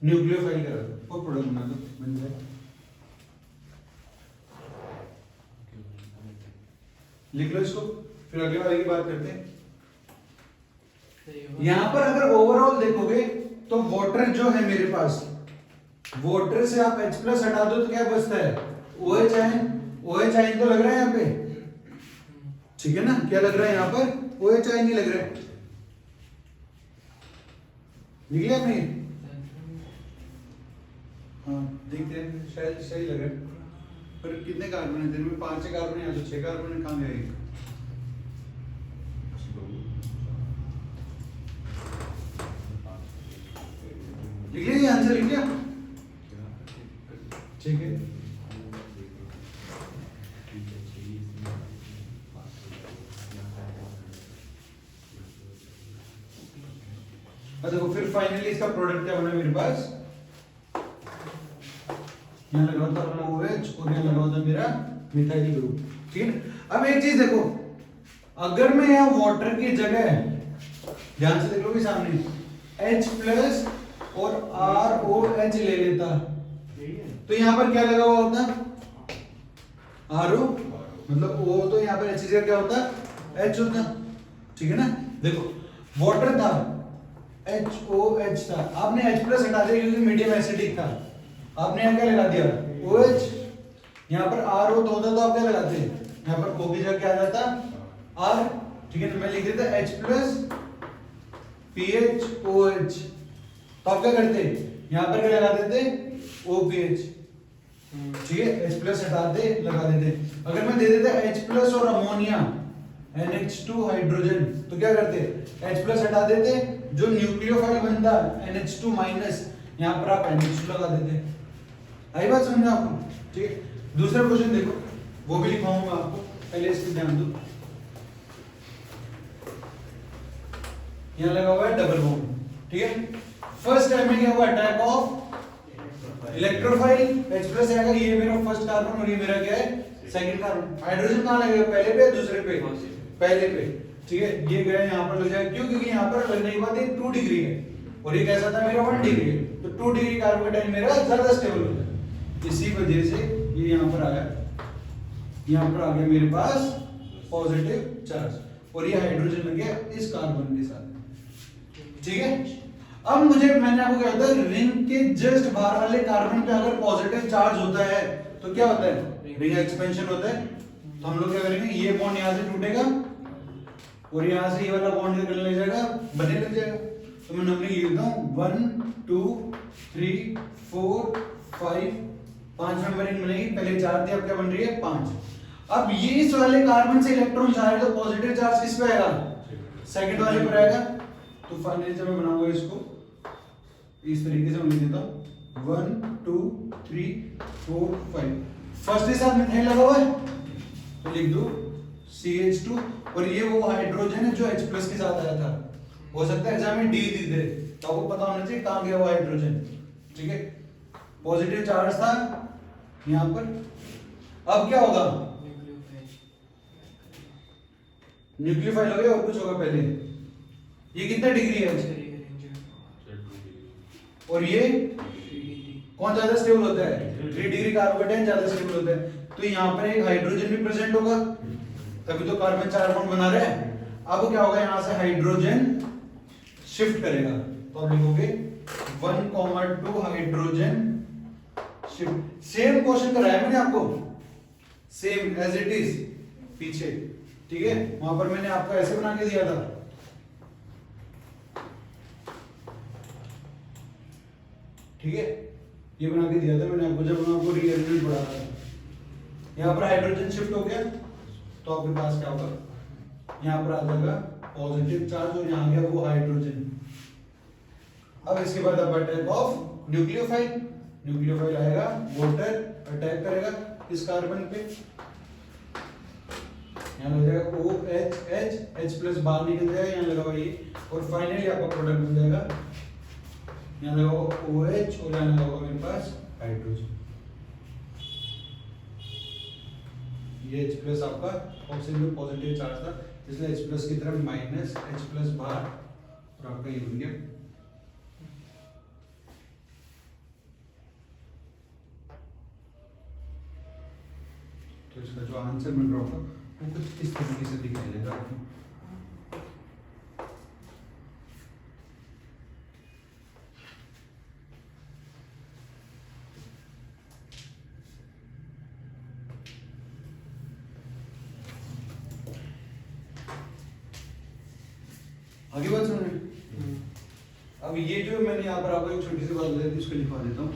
S1: न्यूक्लियोफाइल करा दो, और प्रोडक्ट बना दो, बन जाए। लिख लो इसको, फिर अगले वाले की बात करते हैं। यहां पर अगर ओवरऑल देखोगे तो वाटर जो है मेरे पास, वाटर से आप H+ हटा दो तो क्या बचता है? OH ion. OH आयन तो लग रहा है यहाँ पे, ठीक है ना? क्या लग रहा है यहाँ पर? OH आयन ही लग रहा है। लिख लिया आपने? हाँ देखते हैं, शायद सही लग रहा है। पर कितने कार्बन है? दिन में 5 कार्बन है, तो 6 कार्बन है, कहाँ गए? लिख लिया, आंसर लिख लिया, ठीक है। अब देखो फिर फाइनली इसका प्रोडक्ट क्या बना मेरे पास, यहाँ लगा होता OH और यहाँ लगा होता मेरा मिथाइल ग्रुप, ठीक है। अब एक चीज देखो, अगर मैं यहाँ वाटर की जगह ध्यान से देखोगे सामने H प्लस और ROH ले लेता, तो यहाँ पर क्या लगा हुआ होता, RO, मतलब O, तो यहाँ पर H का क्या होता, H होता, ठीक है ना। देखो वाटर था, HOH था, आपने H प्लस हटा दिया क्योंकि मीडियम एसिडिक था, आपने यहाँ क्या लगा दिया OH, यहाँ पर RO तो होता तो आप क्या लगाते, यहाँ पर O की जगह क्या आ जाता R, ठीक है। मैं लिख देता H प्लस PHOH, तो आप क्या करते, यहाँ पर क्या लगा देते OPH, ठीक है। H प्लस हटा दे लगा देते। अगर मैं दे देता H प्लस और अमोनिया NH2 हाइड्रोजन, तो क्या करते H प्लस हटा देते, जो न्यूक्लियोफाइल बनता NH2 माइनस, यहाँ पर आप NH2 लगा देते। आई बात समझ आपको, ठीक है। दूसरा क्वेश्चन देखो, वो भी लिखवाऊंगा आपको, पहले इसको ध्यान दो। यहाँ लगा हुआ है डबल बॉन्ड, ठीक है। फर्स्ट टाइम में क्या हुआ, attack of electrophile, H plus आएगा, ये मेरा फर्स्ट कार्बन और ये मेरा क्या है सेकंड कार्बन। हाइड्रोजन कहाँ लगेगा, पहले पे दूसरे पे, पहले पे, ठीक है। ये गया यहाँ पर लग जाएगा, क्यों, क्योंकि यहाँ पर लगने के बाद ये 2 डिग्री है और ये कैसा था मेरा 1 डिग्री है, तो 2 डिग्री कार्बोकेटाइन मेरा ज्यादा स्टेबल हो जाए, इसी वजह से ये यहाँ पर आया, यहाँ पर आ गया मेरे पास पॉजिटिव चार्ज और ये हाइड्रोजन लग गया इस कार्बन के साथ, ठीक है। अब मैंने आपको क्या होता है, रिंग के जस्ट बाहर वाले कार्बन पे अगर पॉजिटिव चार्ज होता है तो क्या होता है, रिंग एक्सपेंशन होता है। तो हम लोग क्या करेंगे, ये बॉन्ड यहाँ से टूटेगा और यहाँ से ये वाला बॉन्ड निकलने लग जाएगा, बनने लग जाएगा। तो मैं नंबरिंग लिख देता हूँ 1 2 3 4 5, 5 नंबरिंग बनेगी, पहले 4 थी, अब क्या बन रही है 5। अब ये इस वाले कार्बन से इलेक्ट्रॉन जाएगा तो पॉजिटिव चार्ज किस पे आएगा, सेकंड वाले पर आएगा। तो फाइनली जब मैं बनाऊंगा इसको इस तरीके से मैं लिख देता हूं 1 2 3 4 5, फर्स्ट के साथ मिथाइल लगा हुआ है तो लिख दो CH2 और ये वो हाइड्रोजन है जो H प्लस के साथ आया था। हो सकता है एग्जाम में D दी दे तो आपको पता होना चाहिए कहां गया वो हाइड्रोजन, ठीक है। पॉजिटिव चार्ज था यहां पर, अब क्या होगा, न्यूक्लियोफाइल हो गया और कुछ होगा पहले। ये कितना डिग्री है और ये कौन ज्यादा स्टेबल होता है, 3 डिग्री कार्बोकेटाइन ज्यादा स्टेबल होता है। तो यहाँ पर एक हाइड्रोजन भी प्रेजेंट होगा, तभी तो कार्बन 4 बॉन्ड बना रहे हैं। अब क्या होगा, यहाँ से हाइड्रोजन शिफ्ट करेगा, तो आप लिखोगे 1,2 हाइड्रोजन शिफ्ट। सेम क्वेश्चन कराया मैंने आपको, सेम एज इट इज पीछे, ठीक है। वहां पर मैंने आपको ऐसे बना के दिया था, ठीक है, ये बना के दिया था मैंने आपको जब मैं आपको रीअरेंजमेंट पढ़ा था। यहाँ पर हाइड्रोजन शिफ्ट हो गया तो आपके पास क्या होगा, यहाँ पर आ जाएगा पॉजिटिव चार्ज और यहाँ गया वो हाइड्रोजन। अब इसके बाद अब अटैक ऑफ न्यूक्लियोफाइल, न्यूक्लियोफाइल आएगा, वाटर अटैक करेगा इस कार्बन पे, यहाँ लग जाएगा OH, H प्लस बाहर निकल जाएगा, यहाँ लगा हुआ ये, और फाइनली आपका प्रोडक्ट बन जाएगा, यहाँ लगा हुआ OH और यहाँ लगा हुआ मेरे पास हाइड्रोजन। ये H प्लस आपका ऑक्सीजन में पॉजिटिव चार्ज था, इसलिए H प्लस की तरफ माइनस, H प्लस बाहर और आपका ये बन गया। तो इसका जो आंसर मिल रहा होगा वो कुछ इस तरीके से दिखाई देगा आपको। आगे बात सुनिए। अब ये जो मैंने यहाँ पर आपको एक छोटी सी बात बताई थी उसको लिखवा देता हूँ।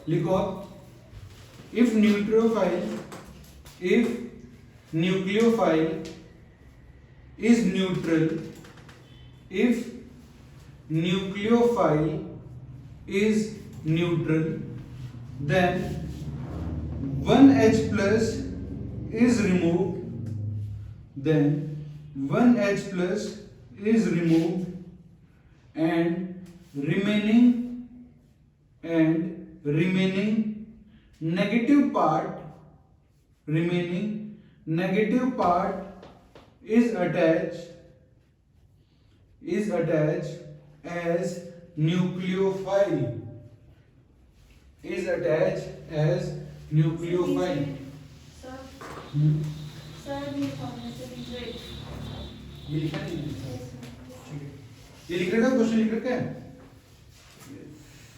S1: लिखो आप, if nucleophile is neutral, if nucleophile is neutral, then 1H plus is removed, then 1H plus is removed and remaining negative part is attached as nucleophile.
S4: Sir, sir, the information is right.
S1: ये लिखा नहीं है?
S4: Yes, sir.
S1: ठीक है, ये लिख रखा है, क्वेश्चन लिख रखा है,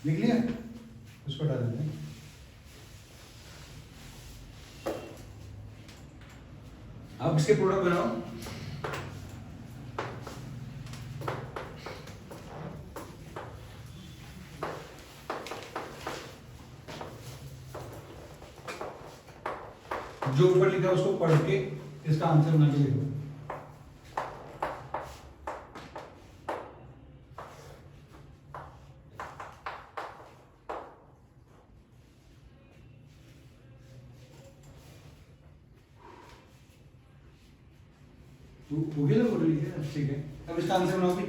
S1: लिख लिया, उसको हटा देते हैं। अब इसके प्रोडक्ट बनाओ। जो ऊपर लिखा है उसको पढ़ के इसका आंसर बना के लिखो। हो गया ना, लिख दिया, ठीक है। अब इसका आंसर बनाओ भी।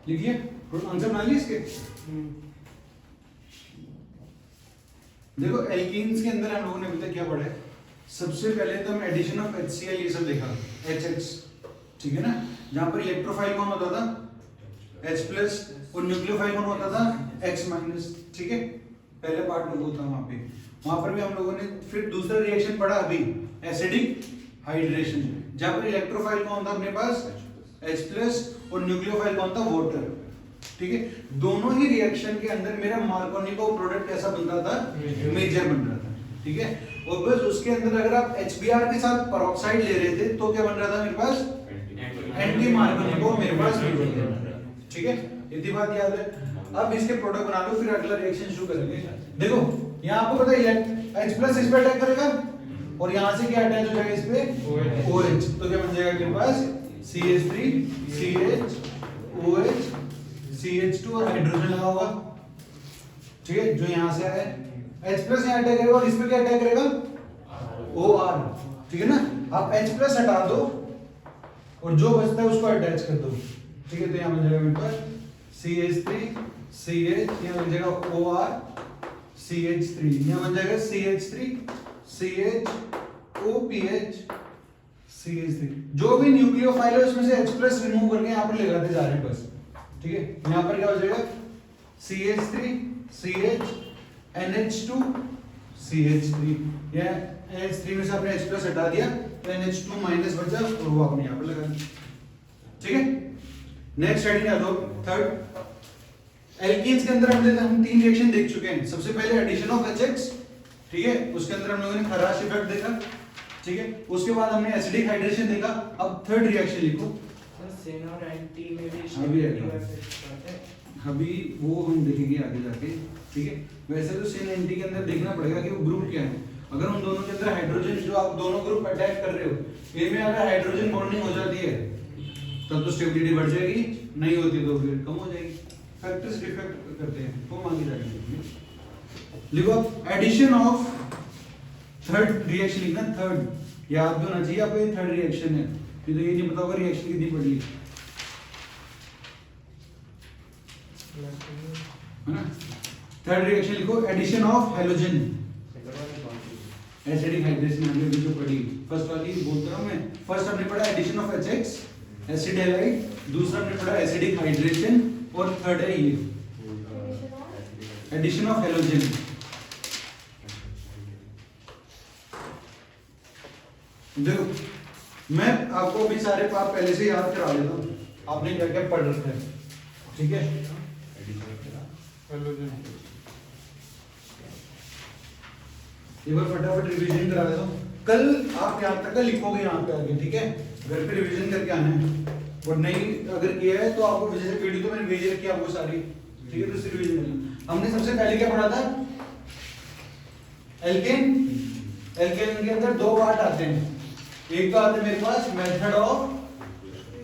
S1: लिखिए, आंसर बना लिए इसके। देखो एल्कीन्स के अंदर हम लोगों ने अभी तक क्या पढ़ा है? सबसे पहले तो हम एडिशन ऑफ HCl ये सब देखा, HX, ठीक है ना, जहां पर इलेक्ट्रोफाइल कौन होता था? H+ और न्यूक्लियोफाइल कौन होता था? X-, ठीक है, पहले पार्ट में वो था वहां पर भी हम लोगों ने फिर दूसरा रिएक्शन पढ़ा अभी, एसिडिक हाइड्रेशन, जहां पर इलेक्ट्रोफाइल कौन था अपने पास? H+ और न्यूक्लियोफाइल कौन था? वाटर, ठीक है। दोनों ही रिएक्शन के अंदर मेरा मार्कोनिको प्रोडक्ट कैसा बन रहा था? मेजर बन रहा था, ठीक है। और बस उसके अंदर अगर आप HBr के साथ पेरोक्साइड ले रहे थे तो क्या बन रहा था मेरे पास? एंटी मार्कोनिको मेरे पास मेजर बन रहा था, ठीक है, इतनी बात याद है। अब इसके प्रोडक्ट बना लो, फिर अगला रिएक्शन शुरू करेंगे। देखो यहाँ आपको पता है H+ इस पे अटैक करेगा और यहाँ से क्या अटैच हो जाएगा इस पे? OH, तो क्या बन जाएगा मेरे पास? CH3 CH OH CH2 और हाइड्रोजन लगा होगा, ठीक है, जो यहाँ से आया है। H+ यहाँ अटैक करेगा और इस पे क्या अटैक करेगा? OR, ठीक है ना। आप H+ हटा दो और जो बचता है उसको अटैच कर दो, ठीक है, तो यहाँ बन जाएगा मेरे पास CH3 CH, यहाँ बन जाएगा OR CH3, यहाँ बन जाएगा CH3 CH OPH CH3। जो भी न्यूक्लियोफाइल है उसमें से H+ रिमूव करके यहाँ पर लगाते जा रहे हैं बस, ठीक है। यहाँ पर क्या हो जाएगा? CH3 CH NH2 CH3, या NH3 में से आपने H+ हटा दिया तो NH2- बचा और वो आपने यहाँ पर लगा दिया, ठीक है। नेक्स्ट हेडिंग आ दो, थर्ड। एल्कीन्स के अंदर हम 3 रिएक्शन देख चुके हैं। सबसे पहले एडिशन ऑफ HX, ठीक है, उसके अंदर हम लोगों ने खराश इफेक्ट देखा, ठीक है। उसके बाद हमने एसिडिक हाइड्रेशन देखा। अब थर्ड रिएक्शन लिखो।
S2: सिन और एंटी में भी
S1: अभी
S2: negative effects आते हैं।
S1: अभी वो हम देखेंगे आगे जाके, ठीक है। वैसे तो सिन एंटी के अंदर देखना पड़ेगा कि वो ग्रुप क्या है। अगर उन दोनों के अंदर हाइड्रोजन, जो आप दोनों ग्रुप अटैक कर रहे हो, इनमें अगर हाइड्रोजन बॉन्डिंग हो जाती है तब तो स्टेबिलिटी बढ़ जाएगी, नहीं होती तो फिर कम हो जाएगी। फैक्टर्स डिफेक्ट करते हैं, तो आगे जाके देखेंगे। लिखो एडिशन ऑफ थर्ड रिएक्शन लिखना, थर्ड याद भी होना चाहिए आपको, ये थर्ड रिएक्शन है, ये तो ये नहीं पता होगा रिएक्शन कितनी पड़ी है ना। थर्ड रिएक्शन लिखो addition of halogen, acidic hydration हमने भी जो पढ़ी, फर्स्ट वाली बोलता हूं मैं, फर्स्ट हमने पढ़ा addition of HX acid halide, दूसरा हमने पढ़ा एसिडिक हाइड्रेशन, और थर्ड है ये एडिशन ऑफ हैलोजन। देखो मैं आपको अभी सारे पाप पहले से याद करा देता हूँ, आपने क्या क्या पढ़ रखा है, ठीक है। एक बार फटाफट रिवीजन करा देता हूँ, कल आप यहाँ तक का लिखोगे यहाँ पे आगे, ठीक है, घर पे रिवीजन करके आना है, और नहीं अगर किया है तो आपको जैसे वीडियो तो मैंने भेज रखी है आपको सारी, ठीक है, तो उससे रिवीजन करना। हमने सबसे पहले क्या पढ़ा था, एल्केन, एल्केन के अंदर दो पार्ट आते हैं, एक तो आता है मेरे पास method of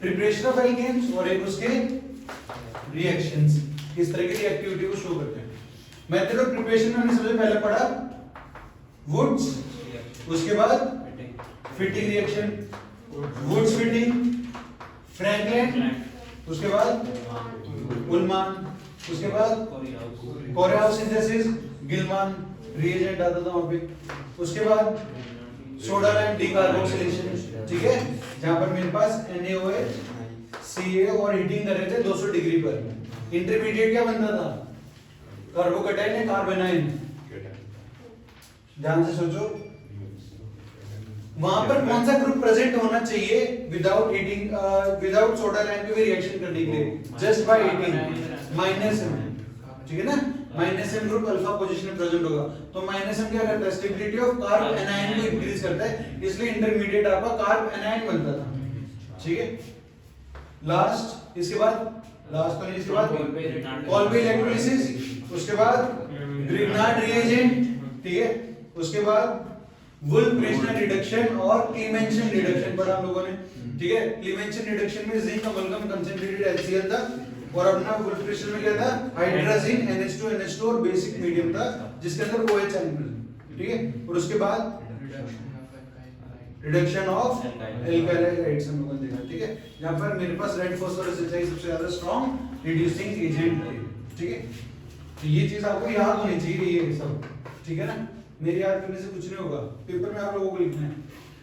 S1: preparation of alkenes, और एक उसके रिएक्शंस, किस तरह की रिएक्टिविटी को शो करते हैं। मेथड ऑफ प्रिपरेशन में हमने सबसे पहले पढ़ा वुड्स, उसके बाद Fittig reaction, Wurtz Fittig, Frankland, उसके बाद उलमान, उसके बाद कोरियाव सिंथेसिस, गिलमान रिएजेंट आता था वहां पे, उसके बाद सोडा लाइम डीकार्बोक्सिलेशन, ठीक है, जहां पर मेरे पास NaOH Ca और हीटिंग कर रहे थे 200 डिग्री पर। इंटरमीडिएट क्या बनता था, कार्बोकैटायन या कार्बेनाइन, ध्यान से सोचो वहां पर कौन सा ग्रुप प्रेजेंट होना चाहिए without heating, without soda lime की रिएक्शन करने के लिए, just by heating, minus M, ठीक है ना, minus M group alpha position में प्रेजेंट होगा, तो माइनस M क्या करता है, स्टेबिलिटी ऑफ कार्ब एनायन को इंक्रीज करता है, इसलिए इंटरमीडिएट आपका कार्ब एनायन बनता था, ठीक है। लास्ट इसके बाद, लास्ट तो नहीं, इसके बाद कॉल्बी इलेक्ट्रोलिसिस, उसके बाद ग्रिग्नार्ड रिएजेंट, ठीक है, उसके बाद वुल्फ-ब्रेशनर रिडक्शन और क्लीमेंशन रिडक्शन पढ़ा हम लोगों ने, ठीक है। क्लीमेंशन रिडक्शन में जिंक अमलगम कंसंट्रेटेड HCl था, और अपना वुल्फ-ब्रेशनर में क्या था, हाइड्रोजिन NH2 और बेसिक मीडियम था जिसके अंदर OH आयन प्रेजेंट, ठीक है। और उसके बाद रिडक्शन ऑफ एल्काइल हाइड्राइड्स हम लोगों ने देखा, ठीक है, जहां पर मेरे पास रेड फास्फोरस एचाई सबसे ज्यादा स्ट्रांग रिड्यूसिंग एजेंट है, ठीक है। तो ये चीज आपको याद होनी चाहिए, ये सब, ठीक है ना, मेरे याद करने से कुछ नहीं होगा, पेपर में आप लोगों को लिखना है।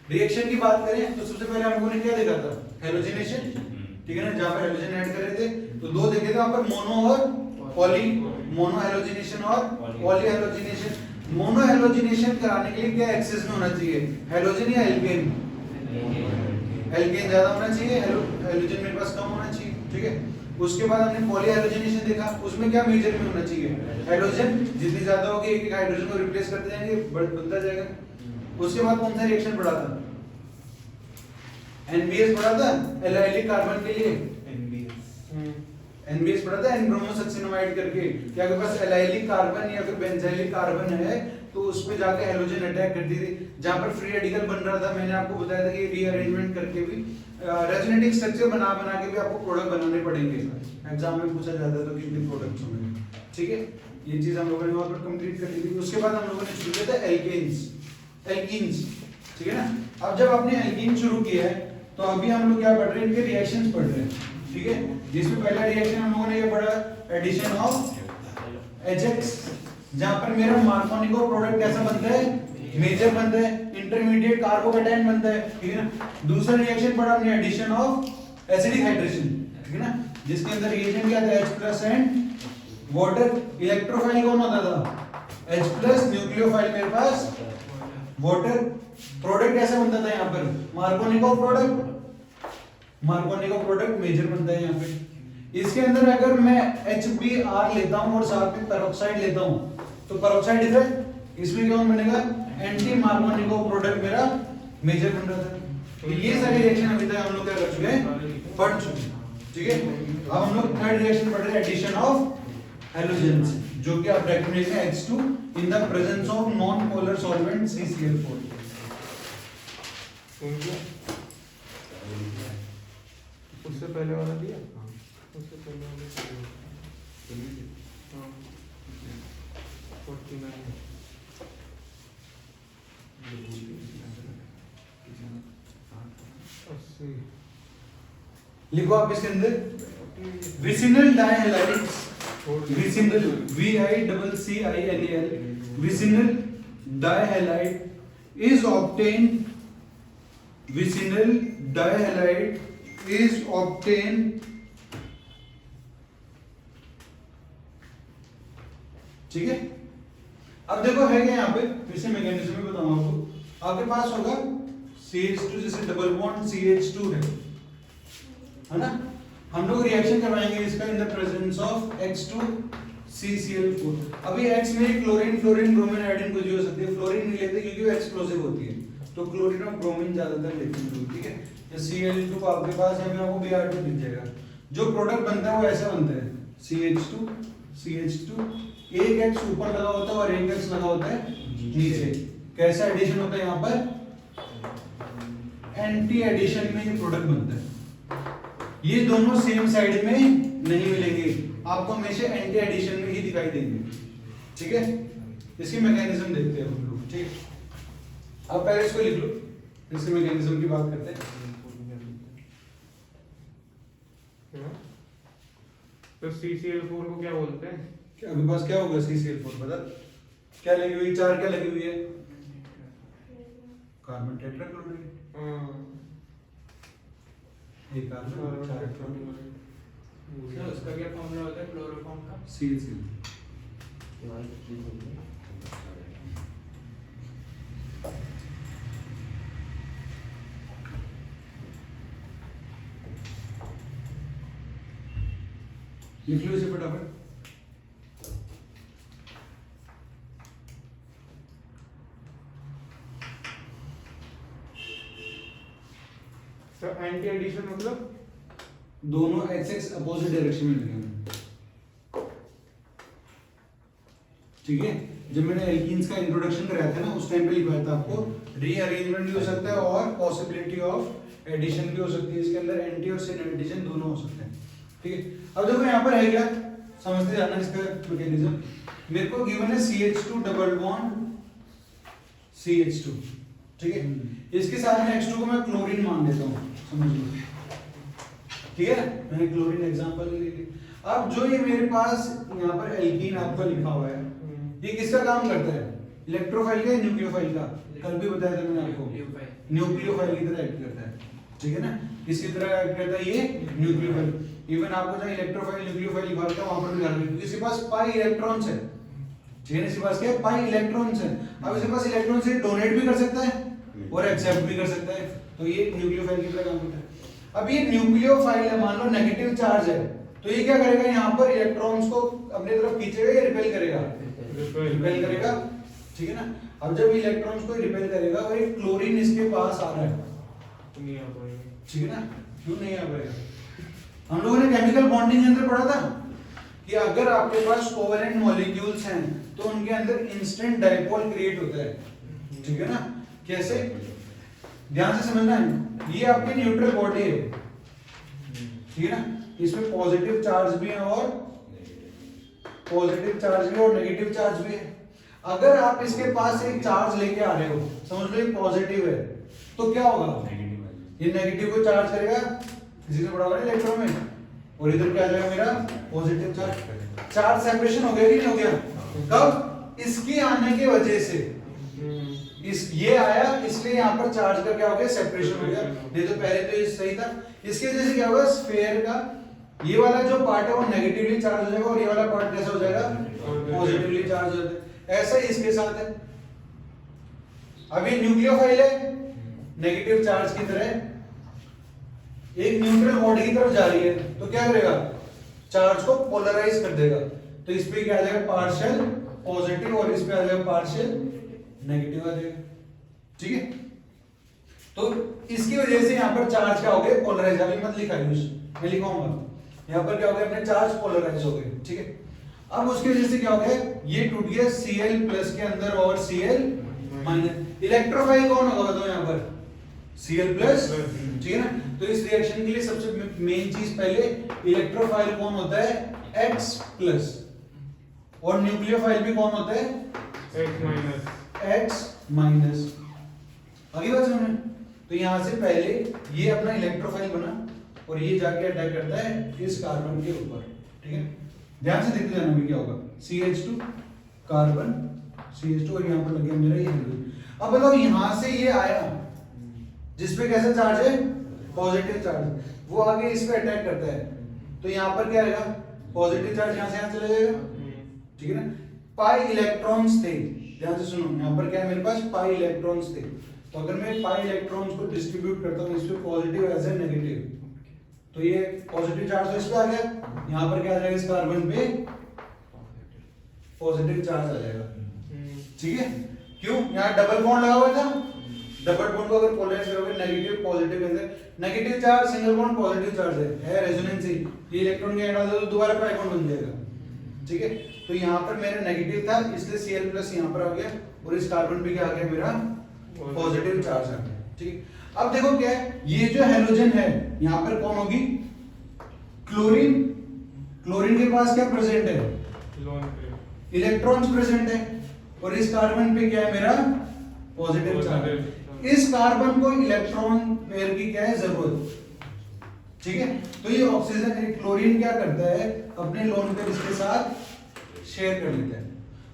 S1: रिएक्शन की बात करें तो सबसे पहले हम लोगों ने क्या देखा था, हैलोजिनेशन, ठीक है ना, जहां पर हैलोजन ऐड कर रहे थे तो दो देखे थे वहां पर, मोनो और पॉली, मोनो हैलोजिनेशन और पॉली हैलोजिनेशन। मोनो हैलोजिनेशन कराने के लिए क्या एक्सेस में होना चाहिए, हैलोजन या एल्केन, एल्केन ज्यादा होना चाहिए, हैलोजन मेरे पास कम होना चाहिए, ठीक है। उसके बाद हमने पॉली हैलोजिनेशन देखा, उसमें क्या मेजर में होना चाहिए, हैलोजन जितनी ज्यादा होगी एक एक हाइड्रोजन को रिप्लेस करते जाएंगे, बनता जाएगा। उसके बाद कौन सा रिएक्शन पढ़ा था, NBS पढ़ा था एल्काइलिक कार्बन के लिए, NBS पढ़ा था, एन ब्रोमोसक्सिनामाइड करके, क्या आपके पास एल्काइलिक कार्बन या फिर बेंजाइलिक कार्बन है तो उस पे जाके हैलोजन अटैक करती थी, जहां पर फ्री रेडिकल बन रहा था। मैंने आपको बताया था कि रीअरेंजमेंट करके भी, रेजोनेटिंग स्ट्रक्चर बना के भी आपको प्रोडक्ट बनाने पड़ेंगे, एग्जाम में पूछा जाता है तो कितने प्रोडक्ट्स होंगे, ठीक है। ये चीज हम लोगों ने वहां पर कंप्लीट कर ली थी। उसके बाद हम लोगों ने शुरू किया था एल्केन्स, एल्कीन्स, ठीक है ना। अब जब आपने एल्कीन शुरू किया है तो अभी हम लोग क्या पढ़ रहे हैं, इनके रिएक्शंस पढ़ रहे हैं, ठीक है। जिसमें पहला रिएक्शन हम लोगों ने ये पढ़ा एडिशन ऑफ HX, जहां पर मेरा मार्कोनिको प्रोडक्ट कैसा बनता है, मेजर बनता है, इंटरमीडिएट कार्बोकैटायन बनता है, ठीक है ना। दूसरा रिएक्शन पढ़ा हमने एडिशन ऑफ एसिडिक हाइड्रेशन, ठीक है ना, जिसके अंदर रिएजेंट क्या था, H+ एंड वाटर। इलेक्ट्रोफाइल कौन होता था, H+, न्यूक्लियोफाइल मेरे पास वाटर। प्रोडक्ट कैसे बनता था यहाँ पर, Markovnikov product, Markovnikov product major बनता है यहाँ पे। इसके अंदर अगर मैं HBr लेता हूँ और साथ में पेरोक्साइड लेता हूँ तो पेरोक्साइड इफेक्ट, इसमें क्या बनेगा, एंटी मार्कोनिको प्रोडक्ट मेरा मेजर बन रहा था। तो ये सारे रिएक्शन अभी तक हम लोग क्या कर चुके हैं, पढ़ चुके हैं, ठीक है। अब हम लोग थर्ड रिएक्शन पढ़ रहे हैं, एडिशन ऑफ हैलोजेंस, जो कि आप रेकमेंड है H2 in the presence of non polar solvent CCl4।
S3: उससे पहले वाला दिया, उससे पहले वाला
S1: लिखो आप इसके अंदर vicinal dihalides, vicinal VICCINAL, vicinal dihalide is obtained, vicinal dihalide is obtained, ठीक है। अब देखो है क्या यहाँ पे, फिर से मैकेनिज्म में बताऊं आपको। आपके पास होगा CH2, जैसे डबल बॉन्ड CH2 है ना। हम लोग रिएक्शन करवाएंगे इसका in the presence of H2CCl4। अभी H में क्लोरीन, फ्लोरीन, ब्रोमीन, आयोडीन कुछ भी हो सकती है। फ्लोरीन नहीं लेते क्योंकि वो एक्सप्लोसिव होती है, तो क्लोरीन और ब्रोमीन ज्यादातर लेते हैं लोग, ठीक है। तो Cl2 आपके पास है, आपको Br2 दिख जाएगा। जो प्रोडक्ट बनता है वो ऐसा बनता है, CH2, एक X ऊपर लगा होता है और एक X लगा होता है नीचे। कैसा एडिशन होता है यहाँ पर, एंटी एडिशन में ये प्रोडक्ट बनता है। ये दोनों सेम साइड में नहीं मिलेंगे, आपको हमेशा एंटी एडिशन में ही दिखाई देंगे, ठीक है। इसकी मैकेनिज्म देखते हैं हम लोग, ठीक है। अब पहले इसको लिख लो, इसके मैकेनिज्म की बात करते हैं।
S3: तो CCl4 को क्या बोलते हैं?
S1: अभी पास क्या होगा CCl4 बता, क्या लगी हुई, चार क्या लगी हुई है, कार्बन टेट्राक्लोराइड, एक कार्बन चार
S2: सर उसका क्या फॉर्मूला होता है क्लोरोफॉर्म का?
S1: CCl। लिख लो इसे फटाफट।
S3: तो एंटी एडिशन मतलब
S1: दोनों XX अपोजिट डायरेक्शन में लगेंगे, ठीक है। जब मैंने एल्कीन्स का इंट्रोडक्शन कराया था ना, उस टाइम पे लिखवाया था आपको, रीअरेंजमेंट भी हो सकता है और पॉसिबिलिटी ऑफ एडिशन भी हो सकती है। इसके अंदर एंटी और सिन एडिशन दोनों हो सकते हैं, ठीक है। अब देखो यहाँ पर है क्या, समझते जाना इसका मैकेनिज्म। मेरे को गिवन है CH2 डबल बॉन्ड CH2, ठीक है। इसके साथ में H2 को मैं क्लोरीन मान लेता हूँ, समझ लो, ठीक है। मैंने क्लोरीन एग्जांपल ले ली। अब जो ये मेरे पास यहाँ पर एल्कीन आपका लिखा हुआ है, ये किसका काम करता है, इलेक्ट्रोफाइल का या न्यूक्लियोफाइल का? कल भी बताया था मैंने आपको, न्यूक्लियोफाइल की तरह एक्ट करता है, ठीक है ना। किसकी तरह एक्ट करता है ये, न्यूक्लियोफाइल। इवन आपको जहाँ इलेक्ट्रोफाइल न्यूक्लियोफाइल लिखा होता है वहां पर भी डालना, क्योंकि इसके पास पाई इलेक्ट्रॉन्स है, ठीक है। इसके पास क्या है, पाई इलेक्ट्रॉन्स है। अब इसके पास इलेक्ट्रॉन से डोनेट भी कर सकता है और एक्सेप्ट भी कर सकता है, तो ये न्यूक्लियोफाइल की तरह काम करता है। अब ये न्यूक्लियोफाइल है, मान लो नेगेटिव चार्ज है, तो ये क्या करेगा, यहाँ पर इलेक्ट्रॉन्स को अपनी तरफ खींचेगा या रिपेल करेगा, रिपेल करेगा, ठीक है ना। अब जब इलेक्ट्रॉन्स को रिपेल करेगा और एक क्लोरीन इसके पास आ रहा है,
S3: नहीं आ पाएगा,
S1: ठीक है ना। क्यों नहीं आ पाएगा, हम लोगों ने केमिकल बॉन्डिंग के अंदर पढ़ा था कि अगर आपके पास कोवेलेंट मॉलिक्यूल्स हैं तो उनके अंदर इंस्टेंट डाइपोल क्रिएट होता है, ठीक है ना। कैसे, ध्यान से समझना है, ये आपकी न्यूट्रल बॉडी है, ठीक है ना। इसमें पॉजिटिव चार्ज भी है और पॉजिटिव चार्ज भी और नेगेटिव चार्ज भी है। अगर आप इसके पास एक चार्ज लेके आ रहे हो, समझ लो ये पॉजिटिव है, तो क्या होगा, ये नेगेटिव को चार्ज करेगा किसी से बड़ा वाले इलेक्ट्रॉन में, और इधर क्या आ जाएगा मेरा पॉजिटिव चार्ज। चार्ज सेपरेशन हो गया कि नहीं हो गया, कब, इसके आने की वजह से, इस ये आया इसलिए यहाँ पर चार्ज का क्या हो गया, सेपरेशन हो गया। नहीं तो पहले तो ये सही था। इसके वजह से क्या होगा, स्फीयर का ये वाला जो पार्ट है वो नेगेटिवली चार्ज हो जाएगा और ये वाला पार्ट कैसा हो जाएगा, पॉजिटिवली चार्ज हो जाएगा। ऐसा ही इसके साथ है। अब ये न्यूक्लियोफाइल है, नेगेटिव चार्ज की तरह एक न्यूट्रल बॉडी की तरफ जा रही है, तो क्या करेगा, चार्ज को पोलराइज कर देगा। तो इस पे क्या आ जाएगा, पार्शियल पॉजिटिव, और इस पे आ जाएगा पार्शियल नेगेटिव आ जाएगा, ठीक है। तो इसकी वजह से यहाँ पर चार्ज क्या हो गए, पोलराइज। अभी मत लिखा यूज, मैं लिखाऊंगा। यहाँ पर क्या हो गया, अपने चार्ज पोलराइज हो गए, ठीक है। अब उसकी वजह से क्या हो गया, ये टूट गया Cl प्लस के अंदर और Cl माइनस। इलेक्ट्रोफाइल कौन होगा बताओ यहाँ पर, Cl प्लस, ठीक है ना। तो इस रिएक्शन के लिए सबसे मेन चीज, पहले इलेक्ट्रोफाइल कौन होता है, X प्लस, और न्यूक्लियोफाइल भी कौन होता है? X minus. आगे बात समझ में? तो यहां से पहले ये अपना इलेक्ट्रोफाइल बना और ये जाके अटैक करता है इस कार्बन के ऊपर, ठीक है? ध्यान से देखते जाना भी क्या होगा। CH2 कार्बन CH2 और यहाँ पर लग गया मेरा ये हाइड्रोजन। अब बताओ यहां से ये आया जिसपे कैसा चार्ज है? पॉजिटिव चार्ज, वो आगे इस पे अटैक करता है तो यहाँ पर क्या आएगा? पॉजिटिव चार्ज यहाँ से यहाँ चला जाएगा, ठीक है ना? पाई इलेक्ट्रॉन्स थे, ध्यान से सुनो, यहाँ पर क्या है मेरे पास? पाई इलेक्ट्रॉन्स थे। तो अगर मैं पाई इलेक्ट्रॉन्स को डिस्ट्रीब्यूट करता हूँ इस पे पॉजिटिव एज ए नेगेटिव, तो ये पॉजिटिव चार्ज तो इस पे आ गया, यहाँ पर क्या आ जाएगा? इस कार्बन पे पॉजिटिव चार्ज आ जाएगा, ठीक है? क्यों? यहाँ डबल बॉन्ड लगा हुआ था, डबल बॉन्ड को अगर पोलराइज करोगे नेगेटिव पॉजिटिव के अंदर, negative charge single bond positive charge है रेजोनेंस ही, ये इलेक्ट्रॉन के डाल दो तो दोबारा पाई बॉन्ड बन जाएगा, ठीक है? तो यहाँ पर मेरा नेगेटिव था इसलिए Cl प्लस यहाँ पर आ गया और इस कार्बन पे क्या आ गया? मेरा पॉजिटिव चार्ज आ गया, ठीक है? अब देखो क्या है, ये जो हेलोजन है यहाँ पर कौन होगी? क्लोरीन। क्लोरीन के पास क्या प्रेजेंट है? इलेक्ट्रॉन्स प्रेजेंट है और इस कार्बन पे क्या है? मेरा पॉजिटिव चार्ज। इस कार्बन को इलेक्ट्रॉन पेयर की क्या है? जरूरत, ठीक है? तो ये ऑक्सीजन क्लोरीन क्या करता है? अपने लोन पेयर इसके साथ शेयर कर लेता है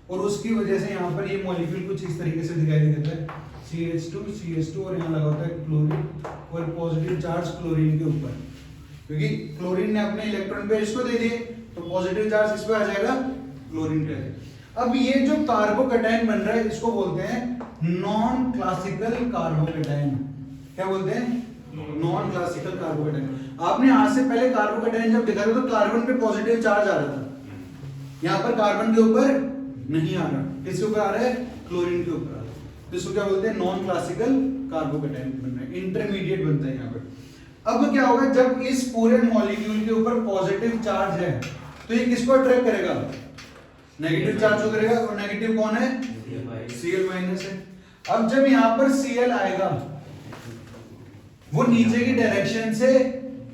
S1: और उसकी वजह से यहाँ पर ये मॉलिक्यूल कुछ इस तरीके से दिखाई देता है, CH2 और यहाँ लगा होता है क्लोरीन और पॉजिटिव चार्ज क्लोरीन के ऊपर, क्योंकि क्लोरीन ने अपने इलेक्ट्रॉन पेयर इसको दे दिए तो पॉजिटिव चार्ज इस पे आ जाएगा, क्लोरीन पे। अब ये जो कार्बोकैटायन बन रहा है इसको बोलते हैं नॉन क्लासिकल कार्बोकैटायन। क्या बोलते हैं? Non classical carbocation. आपने आज से पहले कार्बोकैटायन जब देखा था तो कार्बन पे पॉजिटिव चार्ज आ रहा था, यहाँ पर कार्बन के ऊपर नहीं आ रहा, किसके ऊपर आ रहा है? क्लोरीन के ऊपर आ रहा है। तो इसको क्या बोलते हैं? नॉन क्लासिकल कार्बोकैटायन बन रहा है, इंटरमीडिएट बनता है यहाँ पर। अब क्या होगा, जब इस पूरे मॉलिक्यूल के ऊपर पॉजिटिव चार्ज है तो ये किसको अट्रैक्ट करेगा? नेगेटिव चार्ज को करेगा और नेगेटिव कौन है? Cl माइनस है। अब जब यहाँ पर Cl आएगा वो नीचे की डायरेक्शन से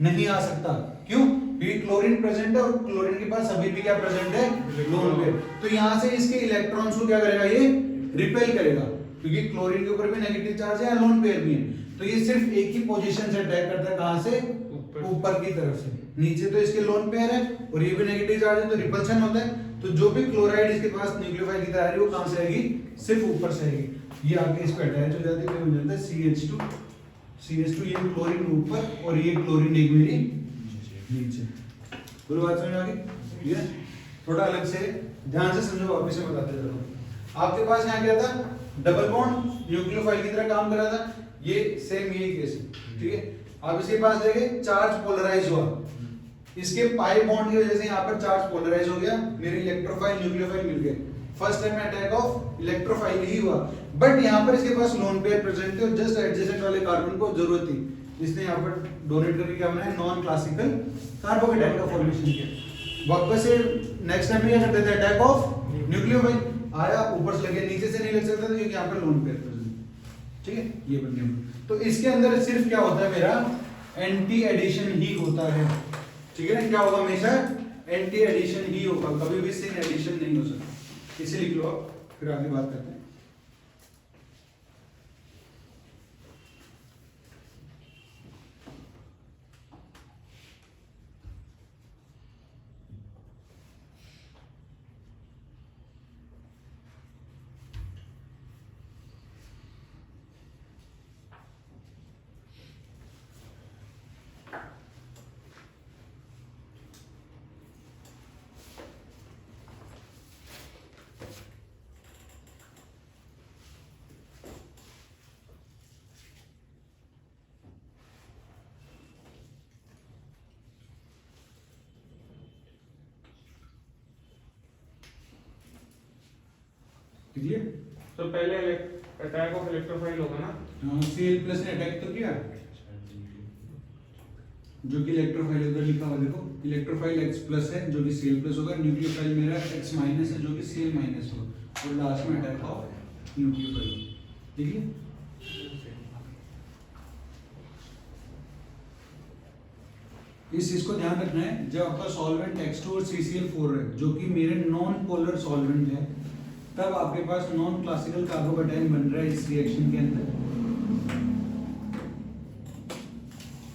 S1: नहीं आ सकता, क्यों? क्योंकि क्लोरीन प्रेजेंट है और क्लोरीन के पास अभी भी क्या प्रेजेंट है? Lone pair. तो यहाँ से इसके इलेक्ट्रॉन्स को क्या करेगा? ये रिपेल करेगा, क्योंकि क्लोरीन के ऊपर भी नेगेटिव चार्ज है, लोन पेयर भी है। तो ये सिर्फ एक ही पोजीशन से अटैक करता है, कहां से? ऊपर की तरफ से। नीचे तो इसके लोन पेयर है और ये भी नेगेटिव चार्ज है तो रिपल्शन होता है। तो जो भी क्लोराइड इसके पास न्यूक्लियोफाइल की तैयारी वो कहां से आएगी? सिर्फ ऊपर से आएगी। ये आगे इस पे अटैच हो जाती है, हो जाता है CH2 ये क्लोरीन ऊपर और ये क्लोरीन एक मेरी नीचे। पूरी बात समझ आ गई? ये थोड़ा अलग से ध्यान से समझो, वापस से बताते चलो। आपके पास यहाँ क्या था? डबल बॉन्ड न्यूक्लियोफाइल की तरह काम कर रहा था, ये सेम यही केस है, ठीक है? आप इसके पास देखें चार्ज पोलराइज हुआ, इसके पाई बॉन्ड की वजह से यहाँ पर चार्ज पोलराइज हो गया, मेरे इलेक्ट्रोफाइल न्यूक्लियोफाइल मिल गए। First time attack of electrophile ही हुआ, बट यहाँ पर इसके पास लोन पेयर प्रेजेंट थे और जस्ट एडजेसेंट वाले कार्बन को जरूरत थी, इसने यहाँ पर डोनेट करके क्या बनाया? नॉन क्लासिकल कार्बोकैटायन का फॉर्मेशन किया। वापस से नेक्स्ट टाइम क्या करते थे? अटैक ऑफ न्यूक्लियोफाइल आया, ऊपर से लगे, नीचे से नहीं लग सकता था क्योंकि यहाँ पर लोन पेयर प्रेजेंट, ठीक है? ये बन गया। तो इसके अंदर सिर्फ क्या होता है? मेरा एंटी एडिशन ही होता है, ठीक है ना? क्या होगा? हमेशा एंटी एडिशन ही होगा, कभी भी सिन एडिशन नहीं हो सकता। इसे लिख लो आप, फिर आगे बात करते हैं। क्लियर?
S3: तो पहले अटैक ऑफ इलेक्ट्रोफाइल होगा ना?
S1: हाँ, Cl प्लस ने अटैक तो किया, जो कि इलेक्ट्रोफाइल उधर लिखा हुआ देखो, इलेक्ट्रोफाइल X प्लस है जो कि Cl प्लस होगा, न्यूक्लियोफाइल मेरा X माइनस है जो कि Cl माइनस होगा और लास्ट में अटैक ऑफ न्यूक्लियोफाइल। ठीक है? इस चीज को ध्यान रखना है, जब आपका सॉल्वेंट X2 और CCl4 है जो कि मेरे नॉन पोलर सॉल्वेंट है, तब आपके पास नॉन क्लासिकल कार्बोकैटायन बन रहा है इस रिएक्शन के अंदर।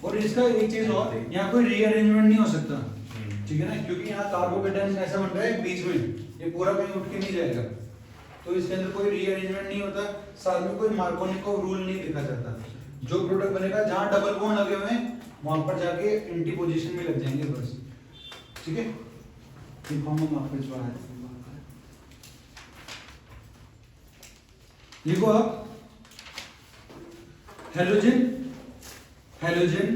S1: और इसका एक चीज और, यहाँ कोई रीअरेंजमेंट नहीं हो सकता, ठीक है ना, क्योंकि यहाँ कार्बोकैटायन ऐसा बन रहा है बीच में, ये पूरा कहीं उठ के नहीं जाएगा, तो इसके अंदर कोई रीअरेंजमेंट नहीं होता, साथ में कोई मार्कोनिकोव रूल नहीं देखा जाता। जो प्रोडक्ट बनेगा जहां डबल बॉन्ड लगे हुए हैं वहां पर जाके एंटी पोजीशन में लग जाएंगे बस, ठीक है। हम आपको इस बार लिखो आप, halogen halogen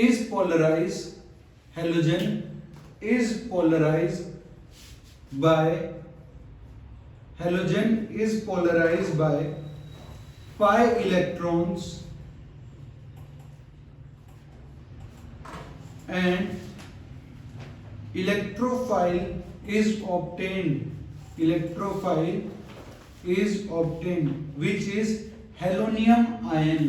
S1: is polarized, halogen is polarized by, halogen is polarized by pi electrons and electrophile is obtained which is helium ion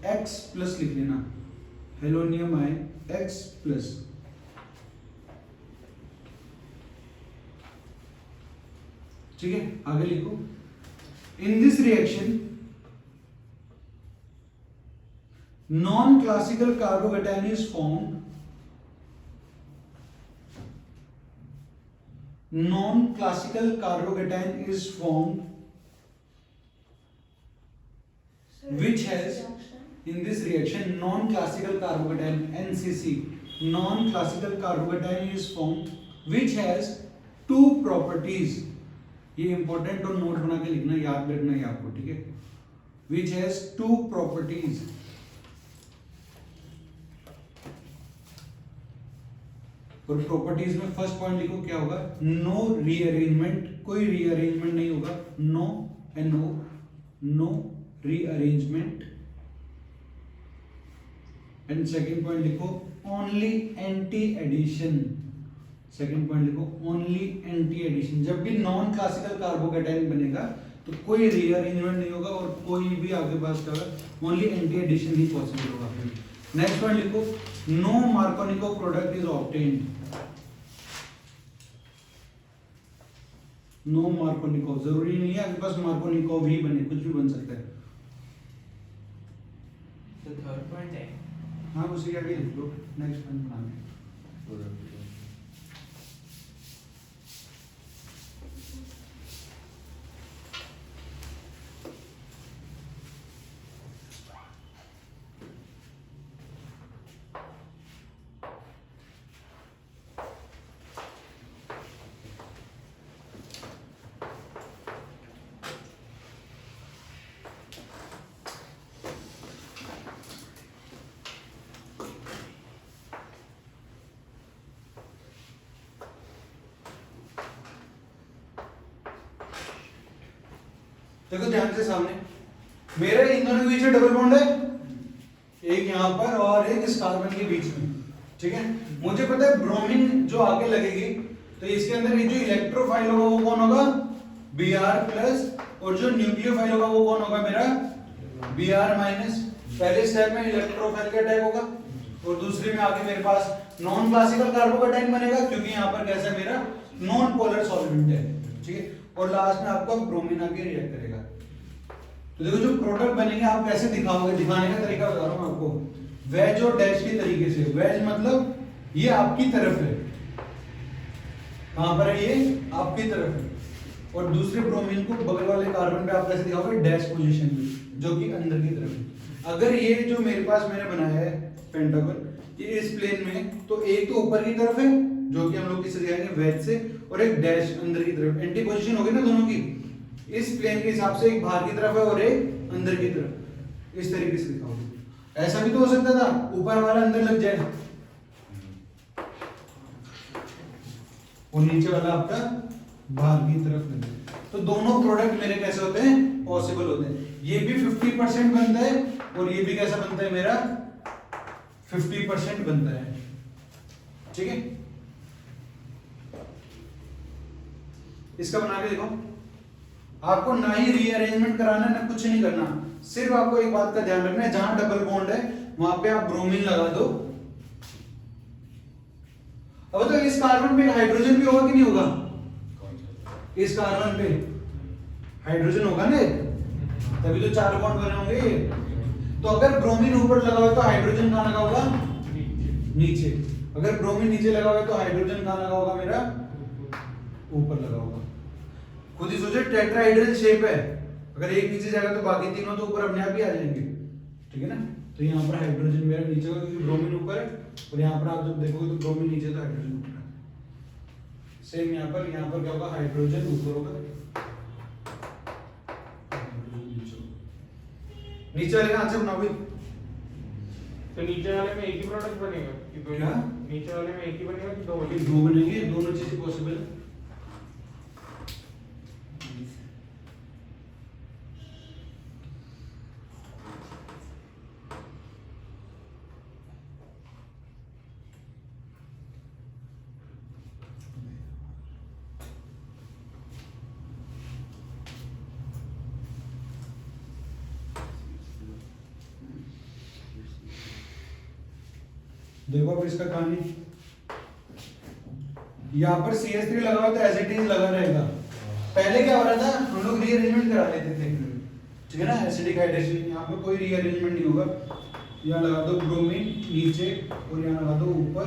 S1: X plus लिख लेना, helium ion X plus, ठीक है। आगे लिखो, in this reaction non classical carbocation is formed, non classical carbocation is formed which has in this reaction non classical carbocation NCC, non classical carbocation is formed which has two properties, ये important और note बना के लिखना, याद रखना है आपको, ठीक है। विच हैज टू प्रॉपर्टीज, और प्रॉपर्टीज में फर्स्ट पॉइंट लिखो क्या होगा, नो रीअरेंजमेंट, कोई रीअरेंजमेंट नहीं होगा, no no rearrangement, and second point लिखो only anti addition, second point लिखो ओनली एंटी एडिशन। जब भी नॉन क्लासिकल कार्बोकैटायन बनेगा तो कोई रीअरेंजमेंट नहीं होगा और कोई भी आपके पास क्या होगा, ओनली एंटी एडिशन ही पॉसिबल होगा। नेक्स्ट पॉइंट लिखो, no Markovnikov product is obtained, no Markovnikov, जरूरी नहीं है आपके पास मार्कोनिकोव ही बने, कुछ भी बन सकता है।
S2: तो थर्ड पॉइंट है,
S1: हाँ उसी के आगे लिख लो, नेक्स्ट पॉइंट बनाना। देखो ध्यान से सामने, मेरे इन दोनों के बीच में डबल बॉन्ड है, एक यहाँ पर और एक इस कार्बन के बीच में, ठीक है। मुझे पता है ब्रोमीन जो आगे लगेगी तो इसके अंदर ये जो इलेक्ट्रोफाइल होगा वो कौन होगा, Br प्लस, और जो न्यूक्लियोफाइल होगा वो कौन होगा मेरा, Br माइनस। पहले स्टेप में इलेक्ट्रोफाइल का अटैक होगा और दूसरे में आगे मेरे पास नॉन क्लासिकल कार्बोकैटायन बनेगा क्योंकि यहाँ पर कैसा मेरा नॉन पोलर सॉल्वेंट है, ठीक है। और लास्ट में आपका ब्रोमीन आके रिएक्ट करेगा। तो देखो जो प्रोडक्ट बनेंगे आप कैसे दिखाओगे, दिखाने का तरीका बता रहा हूं आपको, वेज और डैश के तरीके से। वेज मतलब ये आपकी तरफ है, कहां पर है, ये आपकी तरफ है, और दूसरे ब्रोमीन को बगल वाले कार्बन पे आप कैसे दिखाओगे, डैश पोजीशन में, जो कि अंदर की तरफ है। अगर ये जो मेरे पास मैंने बनाया है पेंटागन, ये इस प्लेन में, तो एक तो ऊपर की तरफ है जो कि हम लोग किसे दिखाएंगे, वेज से, और एक डैश अंदर की तरफ, एंटी पोजीशन होगी ना दोनों की, इस प्लेन के हिसाब से एक बाहर की तरफ है और एक अंदर की तरफ, इस तरीके से दिखाओगे। ऐसा भी तो हो सकता था ऊपर वाला अंदर लग जाए और नीचे वाला आपका बाहर की तरफ लग जाए, तो दोनों प्रोडक्ट मेरे कैसे होते हैं, पॉसिबल होते हैं। ये भी 50% बनता है और ये भी कैसा बनता है मेरा 50% बनता है, ठीक है। इसका बना के देखो, आपको ना ही रीअरेंजमेंट कराना ना कुछ नहीं करना, सिर्फ आपको एक बात का ध्यान रखना है, जहां डबल बॉन्ड है वहां पे आप ब्रोमीन लगा दो। अब तो इस कार्बन पे हाइड्रोजन भी होगा कि नहीं होगा? इस कार्बन पे हाइड्रोजन होगा ना, तभी तो 4 बॉन्ड बने होंगे। तो अगर ब्रोमीन ऊपर लगा हुआ है तो हाइड्रोजन कहां लगा होगा? नीचे। अगर ब्रोमीन नीचे लगा हुआ है तो हाइड्रोजन कहां लगा होगा मेरा? ऊपर लगा होगा। खुद ही सोचो, टेट्राहेड्रल शेप है, अगर एक नीचे जाएगा तो बाकी तीनों तो ऊपर अपने आप ही आ जाएंगे, ठीक है ना। तो यहाँ पर हाइड्रोजन मेरा नीचे होगा क्योंकि ब्रोमीन ऊपर है, और यहाँ पर आप जब देखोगे तो ब्रोमीन नीचे तो हाइड्रोजन ऊपर है। सेम यहाँ पर क्या होगा? हाइड्रोजन ऊपर होगा, नीचे वाले का आंसर बनाओ भाई।
S3: तो नीचे वाले में एक ही प्रोडक्ट बनेगा कि दो?
S1: क्या?
S3: नीचे वाले में एक ही बनेगा कि दो बनेंगे?
S1: दो बनेंगे, दोनों चीजें पॉसिबल है। देखो अब इसका कहानी, यहाँ पर CH3 लगा हुआ तो एज इट इज लगा रहेगा। पहले क्या हो रहा था, हम लोग रीअरेंजमेंट करा लेते थे, ठीक है ना, एसिडिक हाइड्रेशन। यहाँ पर कोई रीअरेंजमेंट नहीं होगा। यहाँ लगा दो ब्रोमीन नीचे और यहाँ लगा दो ऊपर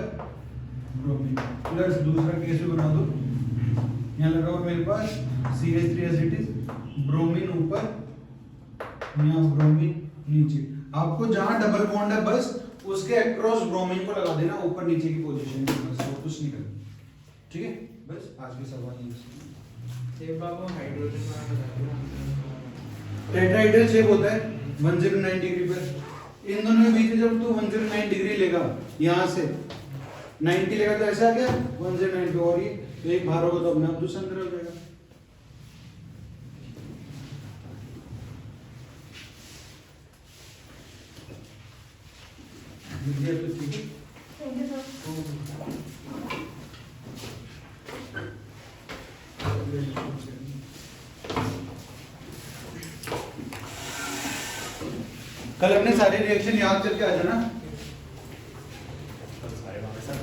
S1: ब्रोमीन, प्लस दूसरा केस भी बना दो। यहाँ लगा हुआ मेरे पास CH3 as it is, bromine ऊपर, यहाँ ब्रोमीन नीचे। आपको जहां डबल बॉन्ड है बस उसके अक्रॉस ब्रोमीन को लगा देना, ऊपर नीचे की पोजीशन में, बस और कुछ नहीं करना, ठीक है। बस आज के सवाल ये
S2: एक बाबू हाइड्रोजन में
S1: टेट्राहेड्रल शेप होता है 109 डिग्री पर। इन दोनों के बीच में जब तू 109 डिग्री लेगा, यहाँ से 90 लेगा तो ऐसा आ गया 109 पे, और ये एक बाहर होगा तो अपने आप दूसरा अंदर हो जाएगा। तो ठीक है।
S4: Thank you, sir.
S1: कल अपने सारे रिएक्शन याद करके आ जाना।